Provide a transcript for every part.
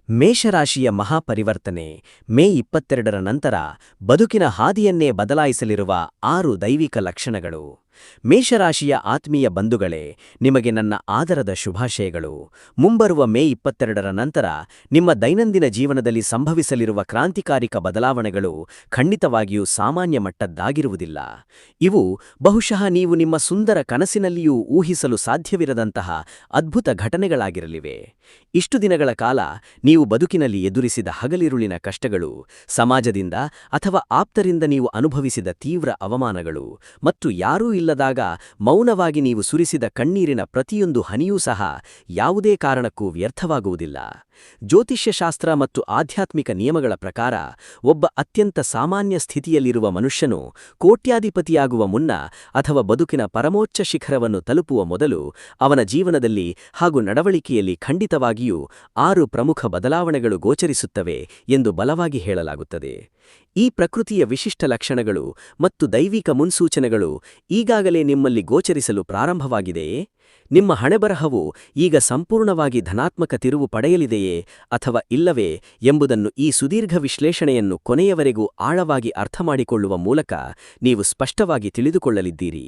ಮೇಷರಾಶಿಯ ಮಹಾಪರಿವರ್ತನೆ ಮೇ 22ರ ನಂತರ ಬದುಕಿನ ಹಾದಿಯನ್ನೇ ಬದಲಾಯಿಸಲಿರುವ 6 ದೈವಿಕ ಲಕ್ಷಣಗಳು. ಮೇಷರಾಶಿಯ ಆತ್ಮೀಯ ಬಂಧುಗಳೇ, ನಿಮಗೆ ನನ್ನ ಆದರದ ಶುಭಾಶಯಗಳು. ಮುಂಬರುವ ಮೇ 22ರ ನಂತರ ನಿಮ್ಮ ದೈನಂದಿನ ಜೀವನದಲ್ಲಿ ಸಂಭವಿಸಲಿರುವ ಕ್ರಾಂತಿಕಾರಿಕ ಬದಲಾವಣೆಗಳು ಖಂಡಿತವಾಗಿಯೂ ಸಾಮಾನ್ಯ ಮಟ್ಟದ್ದಾಗಿರುವುದಿಲ್ಲ. ಇವು ಬಹುಶಃ ನೀವು ನಿಮ್ಮ ಸುಂದರ ಕನಸಿನಲ್ಲಿಯೂ ಊಹಿಸಲು ಸಾಧ್ಯವಿರದಂತಹ ಅದ್ಭುತ ಘಟನೆಗಳಾಗಿರಲಿವೆ. ಇಷ್ಟು ದಿನಗಳ ಕಾಲ ನೀವು ಬದುಕಿನಲ್ಲಿ ಎದುರಿಸಿದ ಹಗಲಿರುಳಿನ ಕಷ್ಟಗಳು, ಸಮಾಜದಿಂದ ಅಥವಾ ಆಪ್ತರಿಂದ ನೀವು ಅನುಭವಿಸಿದ ತೀವ್ರ ಅವಮಾನಗಳು ಮತ್ತು ಯಾರೂ ಇಲ್ಲದಾಗ ಮೌನವಾಗಿ ನೀವು ಸುರಿಸಿದ ಕಣ್ಣೀರಿನ ಪ್ರತಿಯೊಂದು ಹನಿಯೂ ಸಹ ಯಾವುದೇ ಕಾರಣಕ್ಕೂ ವ್ಯರ್ಥವಾಗುವುದಿಲ್ಲ. ಜ್ಯೋತಿಷ್ಯಶಾಸ್ತ್ರ ಮತ್ತು ಆಧ್ಯಾತ್ಮಿಕ ನಿಯಮಗಳ ಪ್ರಕಾರ ಒಬ್ಬ ಅತ್ಯಂತ ಸಾಮಾನ್ಯ ಸ್ಥಿತಿಯಲ್ಲಿರುವ ಮನುಷ್ಯನು ಕೋಟ್ಯಾಧಿಪತಿಯಾಗುವ ಮುನ್ನ ಅಥವಾ ಬದುಕಿನ ಪರಮೋಚ್ಚ ಶಿಖರವನ್ನು ತಲುಪುವ ಮೊದಲು ಅವನ ಜೀವನದಲ್ಲಿ ಹಾಗೂ ನಡವಳಿಕೆಯಲ್ಲಿ ಖಂಡಿತವಾಗಿಯೂ 6 ಪ್ರಮುಖ ಬದಲಾವಣೆಗಳು ಗೋಚರಿಸುತ್ತವೆ ಎಂದು ಬಲವಾಗಿ ಹೇಳಲಾಗುತ್ತದೆ. ಈ ಪ್ರಕೃತಿಯ ವಿಶಿಷ್ಟ ಲಕ್ಷಣಗಳು ಮತ್ತು ದೈವಿಕ ಮುನ್ಸೂಚನೆಗಳು ಈಗಾಗಲೇ ನಿಮ್ಮಲ್ಲಿ ಗೋಚರಿಸಲು ಪ್ರಾರಂಭವಾಗಿದೆಯೇ? ನಿಮ್ಮ ಹಣೆಬರಹವು ಈಗ ಸಂಪೂರ್ಣವಾಗಿ ಧನಾತ್ಮಕ ತಿರುವು ಪಡೆಯಲಿದೆಯೇ ಅಥವಾ ಇಲ್ಲವೇ ಎಂಬುದನ್ನು ಈ ಸುದೀರ್ಘ ವಿಶ್ಲೇಷಣೆಯನ್ನು ಕೊನೆಯವರೆಗೂ ಆಳವಾಗಿ ಅರ್ಥಮಾಡಿಕೊಳ್ಳುವ ಮೂಲಕ ನೀವು ಸ್ಪಷ್ಟವಾಗಿ ತಿಳಿದುಕೊಳ್ಳಲಿದ್ದೀರಿ.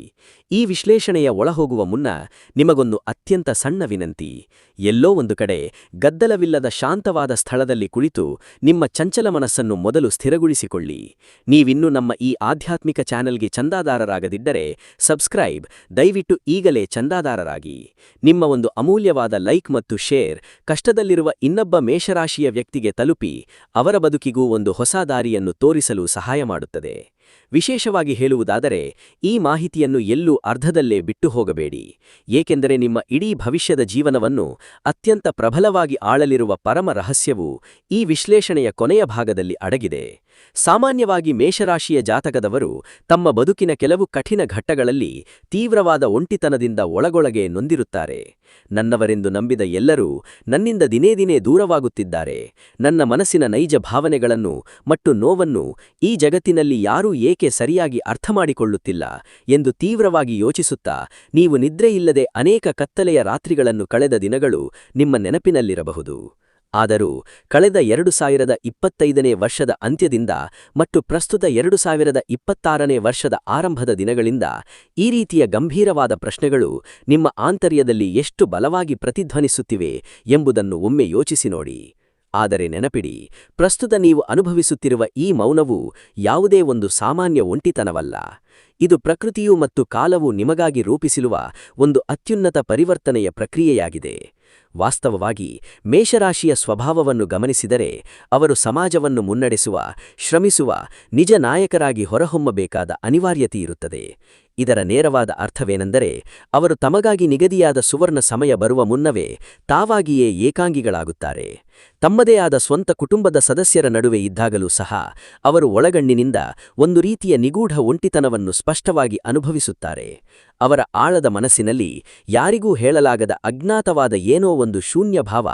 ಈ ವಿಶ್ಲೇಷಣೆಯ ಒಳಹೋಗುವ ಮುನ್ನ ನಿಮಗೊಂದು ಅತ್ಯಂತ ಸಣ್ಣ ವಿನಂತಿ. ಎಲ್ಲೋ ಒಂದು ಕಡೆ ಗದ್ದಲವಿಲ್ಲದ ಶಾಂತವಾದ ಸ್ಥಳದಲ್ಲಿ ಕುಳಿತು ನಿಮ್ಮ ಚಂಚಲ ಮನಸ್ಸನ್ನು ಮೊದಲು ಸ್ಥಿರಗೊಳಿಸಿಕೊಳ್ಳಿ. ನೀವಿನ್ನೂ ನಮ್ಮ ಈ ಆಧ್ಯಾತ್ಮಿಕ ಚಾನೆಲ್ಗೆ ಚಂದಾದಾರರಾಗದಿದ್ದರೆ ಸಬ್ಸ್ಕ್ರೈಬ್ ದಯವಿಟ್ಟು ಈಗಲೇ ಚಂದಾದಾರರಾಗಿ. ನಿಮ್ಮ ಒಂದು ಅಮೂಲ್ಯವಾದ ಲೈಕ್ ಮತ್ತು ಶೇರ್ ಕಷ್ಟದಲ್ಲಿರುವ ಇನ್ನೊಬ್ಬ ಮೇಷರಾಶಿಯ ವ್ಯಕ್ತಿಗೆ ತಲುಪಿ ಅವರ ಬದುಕಿಗೂ ಒಂದು ಹೊಸ ದಾರಿಯನ್ನು ತೋರಿಸಲು ಸಹಾಯ ಮಾಡುತ್ತದೆ. ವಿಶೇಷವಾಗಿ ಹೇಳುವುದಾದರೆ, ಈ ಮಾಹಿತಿಯನ್ನು ಎಲ್ಲೂ ಅರ್ಧದಲ್ಲೇ ಬಿಟ್ಟು ಹೋಗಬೇಡಿ, ಏಕೆಂದರೆ ನಿಮ್ಮ ಇಡೀ ಭವಿಷ್ಯದ ಜೀವನವನ್ನು ಅತ್ಯಂತ ಪ್ರಬಲವಾಗಿ ಆಳಲಿರುವ ಪರಮ ರಹಸ್ಯವು ಈ ವಿಶ್ಲೇಷಣೆಯ ಕೊನೆಯ ಭಾಗದಲ್ಲಿ ಅಡಗಿದೆ. ಸಾಮಾನ್ಯವಾಗಿ ಮೇಷರಾಶಿಯ ಜಾತಕದವರು ತಮ್ಮ ಬದುಕಿನ ಕೆಲವು ಕಠಿಣ ಘಟ್ಟಗಳಲ್ಲಿ ತೀವ್ರವಾದ ಒಂಟಿತನದಿಂದ ಒಳಗೊಳಗೆ ನೊಂದಿರುತ್ತಾರೆ. ನನ್ನವರೆಂದು ನಂಬಿದ ಎಲ್ಲರೂ ನನ್ನಿಂದ ದಿನೇ ದಿನೇ ದೂರವಾಗುತ್ತಿದ್ದಾರೆ. ನನ್ನ ಮನಸ್ಸಿನ ನೈಜ ಭಾವನೆಗಳನ್ನು ಮತ್ತು ನೋವನ್ನು ಈ ಜಗತ್ತಿನಲ್ಲಿ ಯಾರೂ ಏಕೆ ಸರಿಯಾಗಿ ಅರ್ಥಮಾಡಿಕೊಳ್ಳುತ್ತಿಲ್ಲ ಎಂದು ತೀವ್ರವಾಗಿ ಯೋಚಿಸುತ್ತಾ ನೀವು ನಿದ್ರೆಯಿಲ್ಲದೆ ಅನೇಕ ಕತ್ತಲೆಯ ರಾತ್ರಿಗಳನ್ನು ಕಳೆದ ದಿನಗಳು ನಿಮ್ಮ ನೆನಪಿನಲ್ಲಿರಬಹುದು. ಆದರೂ ಕಳೆದ 2025ನೇ ವರ್ಷದ ಅಂತ್ಯದಿಂದ ಮತ್ತು ಪ್ರಸ್ತುತ 2026ನೇ ವರ್ಷದ ಆರಂಭದ ದಿನಗಳಿಂದ ಈ ರೀತಿಯ ಗಂಭೀರವಾದ ಪ್ರಶ್ನೆಗಳು ನಿಮ್ಮ ಆಂತರ್ಯದಲ್ಲಿ ಎಷ್ಟು ಬಲವಾಗಿ ಪ್ರತಿಧ್ವನಿಸುತ್ತಿವೆ ಎಂಬುದನ್ನು ಒಮ್ಮೆ ಯೋಚಿಸಿ ನೋಡಿ. ಆದರೆ ನೆನಪಿಡಿ, ಪ್ರಸ್ತುತ ನೀವು ಅನುಭವಿಸುತ್ತಿರುವ ಈ ಮೌನವು ಯಾವುದೇ ಒಂದು ಸಾಮಾನ್ಯ ಒಂಟಿತನವಲ್ಲ. ಇದು ಪ್ರಕೃತಿಯು ಮತ್ತು ಕಾಲವು ನಿಮಗಾಗಿ ರೂಪಿಸಿರುವ ಒಂದು ಅತ್ಯುನ್ನತ ಪರಿವರ್ತನೆಯ ಪ್ರಕ್ರಿಯೆಯಾಗಿದೆ. ವಾಸ್ತವವಾಗಿ ಮೇಷರಾಶಿಯ ಸ್ವಭಾವವನ್ನು ಗಮನಿಸಿದರೆ ಅವರು ಸಮಾಜವನ್ನು ಮುನ್ನಡೆಸುವ, ಶ್ರಮಿಸುವ, ನಿಜ ನಾಯಕರಾಗಿ ಹೊರಹೊಮ್ಮಬೇಕಾದ ಅನಿವಾರ್ಯತೆಯಿರುತ್ತದೆ. ಇದರ ನೇರವಾದ ಅರ್ಥವೇನೆಂದರೆ, ಅವರು ತಮಗಾಗಿ ನಿಗದಿಯಾದ ಸುವರ್ಣ ಸಮಯ ಬರುವ ಮುನ್ನವೇ ತಾವಾಗಿಯೇ ಏಕಾಂಗಿಗಳಾಗುತ್ತಾರೆ. ತಮ್ಮದೇ ಆದ ಸ್ವಂತ ಕುಟುಂಬದ ಸದಸ್ಯರ ನಡುವೆ ಇದ್ದಾಗಲೂ ಸಹ ಅವರು ಒಳಗಣ್ಣಿನಿಂದ ಒಂದು ರೀತಿಯ ನಿಗೂಢ ಒಂಟಿತನವನ್ನು ಸ್ಪಷ್ಟವಾಗಿ ಅನುಭವಿಸುತ್ತಾರೆ. ಅವರ ಆಳದ ಮನಸ್ಸಿನಲ್ಲಿ ಯಾರಿಗೂ ಹೇಳಲಾಗದ ಅಜ್ಞಾತವಾದ ಏನೋ ಒಂದು ಶೂನ್ಯ ಭಾವ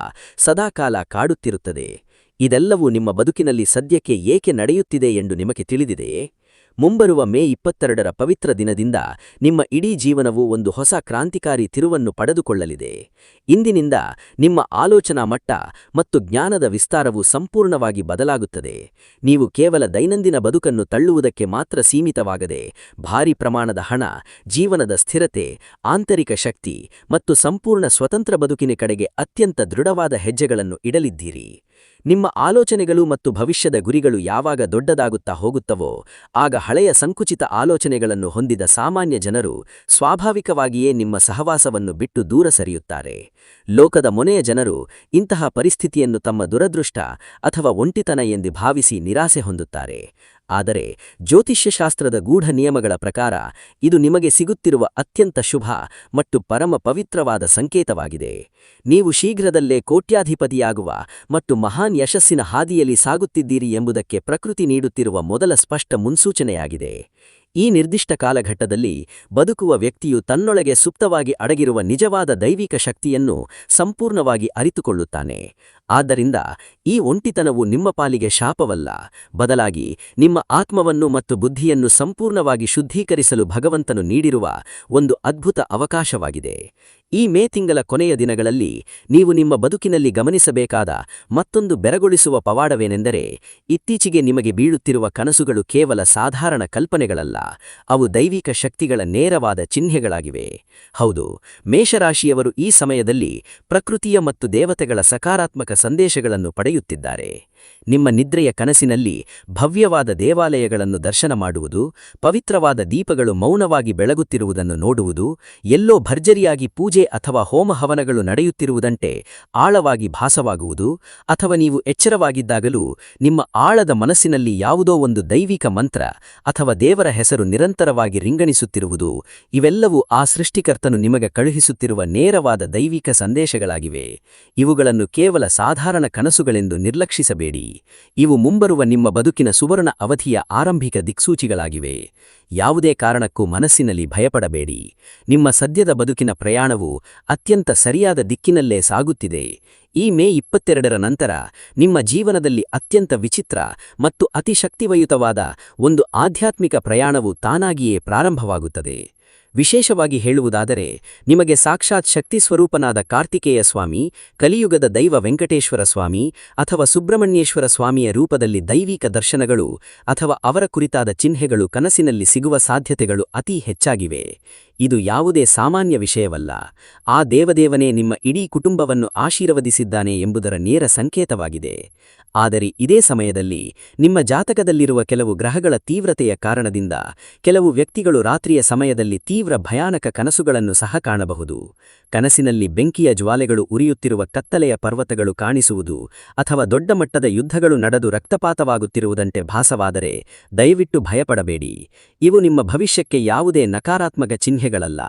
ಸದಾಕಾಲ ಕಾಡುತ್ತಿರುತ್ತದೆ. ಇದೆಲ್ಲವೂ ನಿಮ್ಮ ಬದುಕಿನಲ್ಲಿ ಸದ್ಯಕ್ಕೆ ಏಕೆ ನಡೆಯುತ್ತಿದೆ ಎಂದು ನಿಮಗೆ ತಿಳಿದಿದೆಯೇ? ಮುಂಬರುವ ಮೇ 22ರ ಪವಿತ್ರ ದಿನದಿಂದ ನಿಮ್ಮ ಇಡೀ ಜೀವನವು ಒಂದು ಹೊಸ ಕ್ರಾಂತಿಕಾರಿ ತಿರುವನ್ನು ಪಡೆದುಕೊಳ್ಳಲಿದೆ. ಇಂದಿನಿಂದ ನಿಮ್ಮ ಆಲೋಚನಾ ಮಟ್ಟ ಮತ್ತು ಜ್ಞಾನದ ವಿಸ್ತಾರವು ಸಂಪೂರ್ಣವಾಗಿ ಬದಲಾಗುತ್ತದೆ. ನೀವು ಕೇವಲ ದೈನಂದಿನ ಬದುಕನ್ನು ತಳ್ಳುವುದಕ್ಕೆ ಮಾತ್ರ ಸೀಮಿತವಾಗದೆ ಭಾರೀ ಪ್ರಮಾಣದ ಹಣ, ಜೀವನದ ಸ್ಥಿರತೆ, ಆಂತರಿಕ ಶಕ್ತಿ ಮತ್ತು ಸಂಪೂರ್ಣ ಸ್ವತಂತ್ರ ಬದುಕಿನ ಕಡೆಗೆ ಅತ್ಯಂತ ದೃಢವಾದ ಹೆಜ್ಜೆಗಳನ್ನು ಇಡಲಿದ್ದೀರಿ. ನಿಮ್ಮ ಆಲೋಚನೆಗಳು ಮತ್ತು ಭವಿಷ್ಯದ ಗುರಿಗಳು ಯಾವಾಗ ದೊಡ್ಡದಾಗುತ್ತಾ ಹೋಗುತ್ತವೋ ಆಗ ಹಳೆಯ ಸಂಕುಚಿತ ಆಲೋಚನೆಗಳನ್ನು ಹೊಂದಿದ ಸಾಮಾನ್ಯ ಜನರು ಸ್ವಾಭಾವಿಕವಾಗಿಯೇ ನಿಮ್ಮ ಸಹವಾಸವನ್ನು ಬಿಟ್ಟು ದೂರ ಸರಿಯುತ್ತಾರೆ. ಲೋಕದ ಮೊನೆಯ ಜನರು ಇಂತಹ ಪರಿಸ್ಥಿತಿಯನ್ನು ತಮ್ಮ ದುರದೃಷ್ಟ ಅಥವಾ ಒಂಟಿತನ ಎಂದು ಭಾವಿಸಿ ನಿರಾಸೆ ಹೊಂದುತ್ತಾರೆ. ಆದರೆ ಜ್ಯೋತಿಷ್ಯಶಾಸ್ತ್ರದ ಗೂಢ ನಿಯಮಗಳ ಪ್ರಕಾರ ಇದು ನಿಮಗೆ ಸಿಗುತ್ತಿರುವ ಅತ್ಯಂತ ಶುಭ ಮತ್ತು ಪರಮ ಪವಿತ್ರವಾದ ಸಂಕೇತವಾಗಿದೆ. ನೀವು ಶೀಘ್ರದಲ್ಲೇ ಕೋಟ್ಯಾಧಿಪತಿಯಾಗುವ ಮತ್ತು ಮಹಾನ್ ಯಶಸ್ಸಿನ ಹಾದಿಯಲ್ಲಿ ಸಾಗುತ್ತಿದ್ದೀರಿ ಎಂಬುದಕ್ಕೆ ಪ್ರಕೃತಿ ನೀಡುತ್ತಿರುವ ಮೊದಲ ಸ್ಪಷ್ಟ ಮುನ್ಸೂಚನೆಯಾಗಿದೆ. ಈ ನಿರ್ದಿಷ್ಟ ಕಾಲಘಟ್ಟದಲ್ಲಿ ಬದುಕುವ ವ್ಯಕ್ತಿಯು ತನ್ನೊಳಗೆ ಸುಪ್ತವಾಗಿ ಅಡಗಿರುವ ನಿಜವಾದ ದೈವಿಕ ಶಕ್ತಿಯನ್ನು ಸಂಪೂರ್ಣವಾಗಿ ಅರಿತುಕೊಳ್ಳುತ್ತಾನೆ. ಆದ್ದರಿಂದ ಈ ಒಂಟಿತನವು ನಿಮ್ಮ ಪಾಲಿಗೆ ಶಾಪವಲ್ಲ, ಬದಲಾಗಿ ನಿಮ್ಮ ಆತ್ಮವನ್ನು ಮತ್ತು ಬುದ್ಧಿಯನ್ನು ಸಂಪೂರ್ಣವಾಗಿ ಶುದ್ಧೀಕರಿಸಲು ಭಗವಂತನು ನೀಡಿರುವ ಒಂದು ಅದ್ಭುತ ಅವಕಾಶವಾಗಿದೆ. ಈ ಮೇ ತಿಂಗಳ ಕೊನೆಯ ದಿನಗಳಲ್ಲಿ ನೀವು ನಿಮ್ಮ ಬದುಕಿನಲ್ಲಿ ಗಮನಿಸಬೇಕಾದ ಮತ್ತೊಂದು ಬೆರಗೊಳಿಸುವ ಪವಾಡವೇನೆಂದರೆ, ಇತ್ತೀಚೆಗೆ ನಿಮಗೆ ಬೀಳುತ್ತಿರುವ ಕನಸುಗಳು ಕೇವಲ ಸಾಧಾರಣ ಕಲ್ಪನೆಗಳಲ್ಲ, ಅವು ದೈವಿಕ ಶಕ್ತಿಗಳ ನೇರವಾದ ಚಿಹ್ನೆಗಳಾಗಿವೆ. ಹೌದು, ಮೇಷರಾಶಿಯವರು ಈ ಸಮಯದಲ್ಲಿ ಪ್ರಕೃತಿಯ ಮತ್ತು ದೇವತೆಗಳ ಸಕಾರಾತ್ಮಕ ಸಂದೇಶಗಳನ್ನು ಪಡೆಯುತ್ತಿದ್ದಾರೆ. ನಿಮ್ಮ ನಿದ್ರೆಯ ಕನಸಿನಲ್ಲಿ ಭವ್ಯವಾದ ದೇವಾಲಯಗಳನ್ನು ದರ್ಶನ ಮಾಡುವುದು, ಪವಿತ್ರವಾದ ದೀಪಗಳು ಮೌನವಾಗಿ ಬೆಳಗುತ್ತಿರುವುದನ್ನು ನೋಡುವುದು, ಎಲ್ಲೋ ಭರ್ಜರಿಯಾಗಿ ಪೂಜೆ ಅಥವಾ ಹೋಮಹವನಗಳು ನಡೆಯುತ್ತಿರುವುದಂತೆ ಆಳವಾಗಿ ಭಾಸವಾಗುವುದು, ಅಥವಾ ನೀವು ಎಚ್ಚರವಾಗಿದ್ದಾಗಲೂ ನಿಮ್ಮ ಆಳದ ಮನಸ್ಸಿನಲ್ಲಿ ಯಾವುದೋ ಒಂದು ದೈವಿಕ ಮಂತ್ರ ಅಥವಾ ದೇವರ ಹೆಸರು ನಿರಂತರವಾಗಿ ರಿಂಗಣಿಸುತ್ತಿರುವುದು, ಇವೆಲ್ಲವೂ ಆ ಸೃಷ್ಟಿಕರ್ತನು ನಿಮಗೆ ಕಳುಹಿಸುತ್ತಿರುವ ನೇರವಾದ ದೈವಿಕ ಸಂದೇಶಗಳಾಗಿವೆ. ಇವುಗಳನ್ನು ಕೇವಲ ಸಾಧಾರಣ ಕನಸುಗಳೆಂದು ನಿರ್ಲಕ್ಷಿಸಬೇಡಿ. ಇವು ಮುಂಬರುವ ನಿಮ್ಮ ಬದುಕಿನ ಸುವರ್ಣ ಅವಧಿಯ ಆರಂಭಿಕ ದಿಕ್ಸೂಚಿಗಳಾಗಿವೆ. ಯಾವುದೇ ಕಾರಣಕ್ಕೂ ಮನಸ್ಸಿನಲ್ಲಿ ಭಯಪಡಬೇಡಿ. ನಿಮ್ಮ ಸದ್ಯದ ಬದುಕಿನ ಪ್ರಯಾಣವು ಅತ್ಯಂತ ಸರಿಯಾದ ದಿಕ್ಕಿನಲ್ಲೇ ಸಾಗುತ್ತಿದೆ. ಈ ಮೇ 22ರ ನಂತರ ನಿಮ್ಮ ಜೀವನದಲ್ಲಿ ಅತ್ಯಂತ ವಿಚಿತ್ರ ಮತ್ತು ಅತಿಶಕ್ತಿಯುತವಾದ ಒಂದು ಆಧ್ಯಾತ್ಮಿಕ ಪ್ರಯಾಣವು ತಾನಾಗಿಯೇ ಪ್ರಾರಂಭವಾಗುತ್ತದೆ. ವಿಶೇಷವಾಗಿ ಹೇಳುವುದಾದರೆ, ನಿಮಗೆ ಸಾಕ್ಷಾತ್ ಶಕ್ತಿ ಸ್ವರೂಪನಾದ ಕಾರ್ತಿಕೇಯ ಸ್ವಾಮಿ, ಕಲಿಯುಗದ ದೈವ ವೆಂಕಟೇಶ್ವರ ಸ್ವಾಮಿ ಅಥವಾ ಸುಬ್ರಹ್ಮಣ್ಯೇಶ್ವರ ಸ್ವಾಮಿಯ ರೂಪದಲ್ಲಿ ದೈವಿಕ ದರ್ಶನಗಳು ಅಥವಾ ಅವರ ಕುರಿತಾದ ಚಿಹ್ನೆಗಳು ಕನಸಿನಲ್ಲಿ ಸಿಗುವ ಸಾಧ್ಯತೆಗಳು ಅತೀ ಹೆಚ್ಚಾಗಿವೆ. ಇದು ಯಾವುದೇ ಸಾಮಾನ್ಯ ವಿಷಯವಲ್ಲ. ಆ ದೇವದೇವನೇ ನಿಮ್ಮ ಇಡೀ ಕುಟುಂಬವನ್ನು ಆಶೀರ್ವದಿಸಿದ್ದಾನೆ ಎಂಬುದರ ನೇರ ಸಂಕೇತವಾಗಿದೆ. ಆದರೆ ಇದೇ ಸಮಯದಲ್ಲಿ ನಿಮ್ಮ ಜಾತಕದಲ್ಲಿರುವ ಕೆಲವು ಗ್ರಹಗಳ ತೀವ್ರತೆಯ ಕಾರಣದಿಂದ ಕೆಲವು ವ್ಯಕ್ತಿಗಳು ರಾತ್ರಿಯ ಸಮಯದಲ್ಲಿ ತೀವ್ರ ಭಯಾನಕ ಕನಸುಗಳನ್ನು ಸಹ ಕಾಣಬಹುದು. ಕನಸಿನಲ್ಲಿ ಬೆಂಕಿಯ ಜ್ವಾಲೆಗಳು ಉರಿಯುತ್ತಿರುವ ಕತ್ತಲೆಯ ಪರ್ವತಗಳು ಕಾಣಿಸುವುದು ಅಥವಾ ದೊಡ್ಡ ಮಟ್ಟದ ಯುದ್ಧಗಳು ನಡೆದು ರಕ್ತಪಾತವಾಗುತ್ತಿರುವುದಂತೆ ಭಾಸವಾದರೆ ದಯವಿಟ್ಟು ಭಯಪಡಬೇಡಿ. ಇವು ನಿಮ್ಮ ಭವಿಷ್ಯಕ್ಕೆ ಯಾವುದೇ ನಕಾರಾತ್ಮಕ ಚಿಹ್ನೆಗಳಲ್ಲ.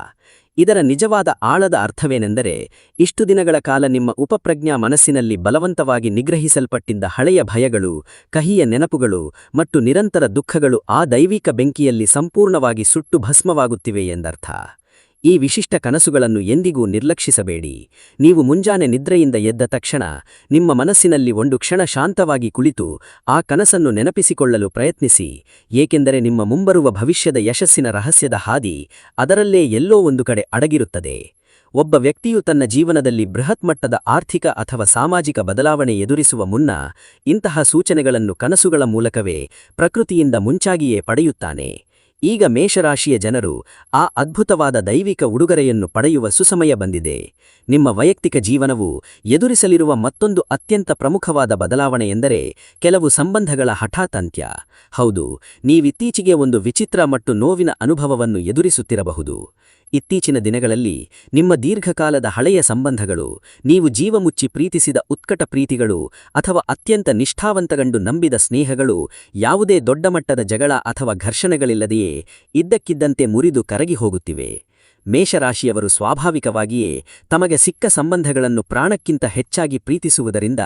ಇದರ ನಿಜವಾದ ಆಳದ ಅರ್ಥವೇನೆಂದರೆ, ಇಷ್ಟು ದಿನಗಳ ಕಾಲ ನಿಮ್ಮ ಉಪಪ್ರಜ್ಞಾ ಮನಸ್ಸಿನಲ್ಲಿ ಬಲವಂತವಾಗಿ ನಿಗ್ರಹಿಸಲ್ಪಟ್ಟಿದ್ದ ಹಳೆಯ ಭಯಗಳು, ಕಹಿಯ ನೆನಪುಗಳು ಮತ್ತು ನಿರಂತರ ದುಃಖಗಳು ಆ ದೈವಿಕ ಬೆಂಕಿಯಲ್ಲಿ ಸಂಪೂರ್ಣವಾಗಿ ಸುಟ್ಟು ಭಸ್ಮವಾಗುತ್ತಿವೆ ಎಂದರ್ಥ. ಈ ವಿಶಿಷ್ಟ ಕನಸುಗಳನ್ನು ಎಂದಿಗೂ ನಿರ್ಲಕ್ಷಿಸಬೇಡಿ. ನೀವು ಮುಂಜಾನೆ ನಿದ್ರೆಯಿಂದ ಎದ್ದ ತಕ್ಷಣ ನಿಮ್ಮ ಮನಸ್ಸಿನಲ್ಲಿ ಒಂದು ಕ್ಷಣ ಶಾಂತವಾಗಿ ಕುಳಿತು ಆ ಕನಸನ್ನು ನೆನಪಿಸಿಕೊಳ್ಳಲು ಪ್ರಯತ್ನಿಸಿ, ಏಕೆಂದರೆ ನಿಮ್ಮ ಮುಂಬರುವ ಭವಿಷ್ಯದ ಯಶಸ್ಸಿನ ರಹಸ್ಯದ ಹಾದಿ ಅದರಲ್ಲೇ ಎಲ್ಲೋ ಒಂದು ಕಡೆ ಅಡಗಿರುತ್ತದೆ. ಒಬ್ಬ ವ್ಯಕ್ತಿಯು ತನ್ನ ಜೀವನದಲ್ಲಿ ಬೃಹತ್ ಮಟ್ಟದ ಆರ್ಥಿಕ ಅಥವಾ ಸಾಮಾಜಿಕ ಬದಲಾವಣೆ ಎದುರಿಸುವ ಮುನ್ನ ಇಂತಹ ಸೂಚನೆಗಳನ್ನು ಕನಸುಗಳ ಮೂಲಕವೇ ಪ್ರಕೃತಿಯಿಂದ ಮುಂಚಾಗಿಯೇ ಪಡೆಯುತ್ತಾನೆ. ಈಗ ಮೇಷರಾಶಿಯ ಜನರು ಆ ಅದ್ಭುತವಾದ ದೈವಿಕ ಉಡುಗೊರೆಯನ್ನು ಪಡೆಯುವ ಸುಸಮಯ ಬಂದಿದೆ. ನಿಮ್ಮ ವೈಯಕ್ತಿಕ ಜೀವನವು ಎದುರಿಸಲಿರುವ ಮತ್ತೊಂದು ಅತ್ಯಂತ ಪ್ರಮುಖವಾದ ಬದಲಾವಣೆಯೆಂದರೆ ಕೆಲವು ಸಂಬಂಧಗಳ ಹಠಾತ್ ಅಂತ್ಯ. ಹೌದು, ನೀವಿತ್ತೀಚೆಗೆ ಒಂದು ವಿಚಿತ್ರ ಮತ್ತು ನೋವಿನ ಅನುಭವವನ್ನು ಎದುರಿಸುತ್ತಿರಬಹುದು. ಇತ್ತೀಚಿನ ದಿನಗಳಲ್ಲಿ ನಿಮ್ಮ ದೀರ್ಘಕಾಲದ ಹಳೆಯ ಸಂಬಂಧಗಳು, ನೀವು ಜೀವಮುಚ್ಚಿ ಪ್ರೀತಿಸಿದ ಉತ್ಕಟ ಪ್ರೀತಿಗಳು ಅಥವಾ ಅತ್ಯಂತ ನಿಷ್ಠಾವಂತಗಂಡು ನಂಬಿದ ಸ್ನೇಹಗಳು ಯಾವುದೇ ದೊಡ್ಡ ಮಟ್ಟದ ಜಗಳ ಅಥವಾ ಘರ್ಷಣೆಗಳಿಲ್ಲದೆಯೇ ಇದ್ದಕ್ಕಿದ್ದಂತೆ ಮುರಿದು ಕರಗಿ ಹೋಗುತ್ತಿವೆ. ಮೇಷರಾಶಿಯವರು ಸ್ವಾಭಾವಿಕವಾಗಿಯೇ ತಮಗೆ ಸಿಕ್ಕ ಸಂಬಂಧಗಳನ್ನು ಪ್ರಾಣಕ್ಕಿಂತ ಹೆಚ್ಚಾಗಿ ಪ್ರೀತಿಸುವುದರಿಂದ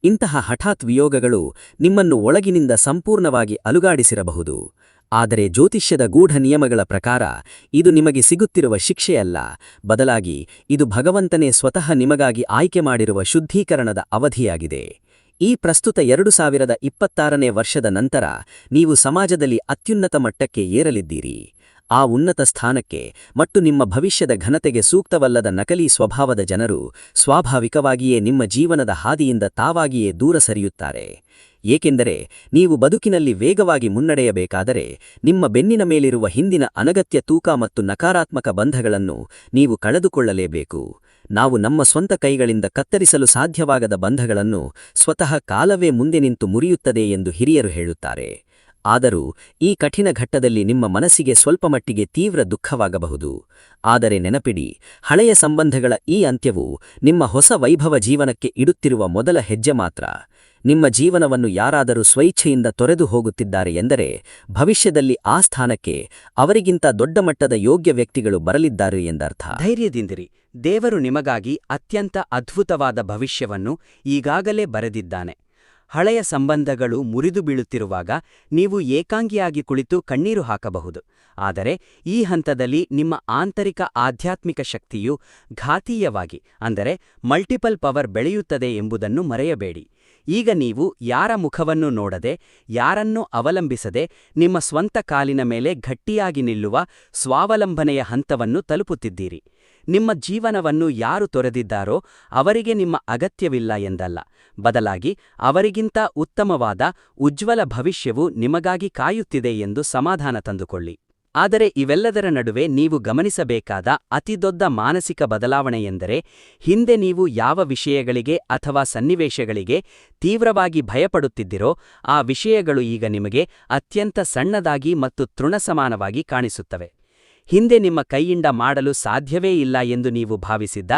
ಇಂತಹ ಹಠಾತ್ ವಿಯೋಗಗಳು ನಿಮ್ಮನ್ನು ಒಳಗಿನಿಂದ ಸಂಪೂರ್ಣವಾಗಿ ಅಲುಗಾಡಿಸಿರಬಹುದು. ಆದರೆ ಜ್ಯೋತಿಷ್ಯದ ಗೂಢ ನಿಯಮಗಳ ಪ್ರಕಾರ ಇದು ನಿಮಗೆ ಸಿಗುತ್ತಿರುವ ಶಿಕ್ಷೆಯಲ್ಲ, ಬದಲಾಗಿ ಇದು ಭಗವಂತನೇ ಸ್ವತಃ ನಿಮಗಾಗಿ ಆಯ್ಕೆ ಮಾಡಿರುವ ಶುದ್ಧೀಕರಣದ ಅವಧಿಯಾಗಿದೆ. ಈ ಪ್ರಸ್ತುತ 2026ನೇ ವರ್ಷದ ನಂತರ ನೀವು ಸಮಾಜದಲ್ಲಿ ಅತ್ಯುನ್ನತ ಮಟ್ಟಕ್ಕೆ ಏರಲಿದ್ದೀರಿ. ಆ ಉನ್ನತ ಸ್ಥಾನಕ್ಕೆ ಮತ್ತು ನಿಮ್ಮ ಭವಿಷ್ಯದ ಘನತೆಗೆ ಸೂಕ್ತವಲ್ಲದ ನಕಲಿ ಸ್ವಭಾವದ ಜನರು ಸ್ವಾಭಾವಿಕವಾಗಿಯೇ ನಿಮ್ಮ ಜೀವನದ ಹಾದಿಯಿಂದ ತಾವಾಗಿಯೇ ದೂರ ಸರಿಯುತ್ತಾರೆ. ಏಕೆಂದರೆ ನೀವು ಬದುಕಿನಲ್ಲಿ ವೇಗವಾಗಿ ಮುನ್ನಡೆಯಬೇಕಾದರೆ ನಿಮ್ಮ ಬೆನ್ನಿನ ಮೇಲಿರುವ ಹಿಂದಿನ ಅನಗತ್ಯ ತೂಕ ಮತ್ತು ನಕಾರಾತ್ಮಕ ಬಂಧಗಳನ್ನು ನೀವು ಕಳೆದುಕೊಳ್ಳಲೇಬೇಕು. ನಾವು ನಮ್ಮ ಸ್ವಂತ ಕೈಗಳಿಂದ ಕತ್ತರಿಸಲು ಸಾಧ್ಯವಾಗದ ಬಂಧಗಳನ್ನು ಸ್ವತಃ ಕಾಲವೇ ಮುಂದೆ ನಿಂತು ಮುರಿಯುತ್ತದೆ ಎಂದು ಹಿರಿಯರು ಹೇಳುತ್ತಾರೆ. ಆದರೂ ಈ ಕಠಿಣ ಘಟ್ಟದಲ್ಲಿ ನಿಮ್ಮ ಮನಸ್ಸಿಗೆ ಸ್ವಲ್ಪಮಟ್ಟಿಗೆ ತೀವ್ರ ದುಃಖವಾಗಬಹುದು. ಆದರೆ ನೆನಪಿಡಿ, ಹಳೆಯ ಸಂಬಂಧಗಳ ಈ ಅಂತ್ಯವು ನಿಮ್ಮ ಹೊಸ ವೈಭವ ಜೀವನಕ್ಕೆ ಇಡುತ್ತಿರುವ ಮೊದಲ ಹೆಜ್ಜೆ ಮಾತ್ರ. ನಿಮ್ಮ ಜೀವನವನ್ನು ಯಾರಾದರೂ ಸ್ವೈಚ್ಛೆಯಿಂದ ತೊರೆದು ಹೋಗುತ್ತಿದ್ದಾರೆ ಎಂದರೆ ಭವಿಷ್ಯದಲ್ಲಿ ಆ ಸ್ಥಾನಕ್ಕೆ ಅವರಿಗಿಂತ ದೊಡ್ಡ ಮಟ್ಟದ ಯೋಗ್ಯ ವ್ಯಕ್ತಿಗಳು ಬರಲಿದ್ದಾರೆ ಎಂದರ್ಥ. ಧೈರ್ಯದಿಂದಿರಿ. ದೇವರು ನಿಮಗಾಗಿ ಅತ್ಯಂತ ಅದ್ಭುತವಾದ ಭವಿಷ್ಯವನ್ನು ಈಗಾಗಲೇ ಬರೆದಿದ್ದಾನೆ. ಹಳೆಯ ಸಂಬಂಧಗಳು ಮುರಿದು ಬೀಳುತ್ತಿರುವಾಗ ನೀವು ಏಕಾಂಗಿಯಾಗಿ ಕುಳಿತು ಕಣ್ಣೀರು ಹಾಕಬಹುದು. ಆದರೆ ಈ ಹಂತದಲ್ಲಿ ನಿಮ್ಮ ಆಂತರಿಕ ಆಧ್ಯಾತ್ಮಿಕ ಶಕ್ತಿಯು ಘಾತೀಯವಾಗಿ ಅಂದರೆ ಮಲ್ಟಿಪಲ್ ಪವರ್ ಬೆಳೆಯುತ್ತದೆ ಎಂಬುದನ್ನು ಮರೆಯಬೇಡಿ. ಈಗ ನೀವು ಯಾರ ಮುಖವನ್ನು ನೋಡದೆ, ಯಾರನ್ನೂ ಅವಲಂಬಿಸದೆ ನಿಮ್ಮ ಸ್ವಂತ ಕಾಲಿನ ಮೇಲೆ ಗಟ್ಟಿಯಾಗಿ ನಿಲ್ಲುವ ಸ್ವಾವಲಂಬನೆಯ ಹಂತವನ್ನು ತಲುಪುತ್ತಿದ್ದೀರಿ. ನಿಮ್ಮ ಜೀವನವನ್ನು ಯಾರು ತೊರೆದಿದ್ದಾರೋ ಅವರಿಗೆ ನಿಮ್ಮ ಅಗತ್ಯವಿಲ್ಲ ಎಂದಲ್ಲ, ಬದಲಾಗಿ ಅವರಿಗಿಂತ ಉತ್ತಮವಾದ ಉಜ್ವಲ ಭವಿಷ್ಯವು ನಿಮಗಾಗಿ ಕಾಯುತ್ತಿದೆ ಎಂದು ಸಮಾಧಾನ ತಂದುಕೊಳ್ಳಿ. ಆದರೆ ಇವೆಲ್ಲದರ ನಡುವೆ ನೀವು ಗಮನಿಸಬೇಕಾದ ಅತಿದೊಡ್ಡ ಮಾನಸಿಕ ಬದಲಾವಣೆಯೆಂದರೆ, ಹಿಂದೆ ನೀವು ಯಾವ ವಿಷಯಗಳಿಗೆ ಅಥವಾ ಸನ್ನಿವೇಶಗಳಿಗೆ ತೀವ್ರವಾಗಿ ಭಯಪಡುತ್ತಿದ್ದಿರೋ ಆ ವಿಷಯಗಳು ಈಗ ನಿಮಗೆ ಅತ್ಯಂತ ಸಣ್ಣದಾಗಿ ಮತ್ತು ತೃಣಸಮಾನವಾಗಿ ಕಾಣಿಸುತ್ತವೆ. ಹಿಂದೆ ನಿಮ್ಮ ಕೈಯಿಂದ ಮಾಡಲು ಸಾಧ್ಯವೇ ಇಲ್ಲ ಎಂದು ನೀವು ಭಾವಿಸಿದ್ದ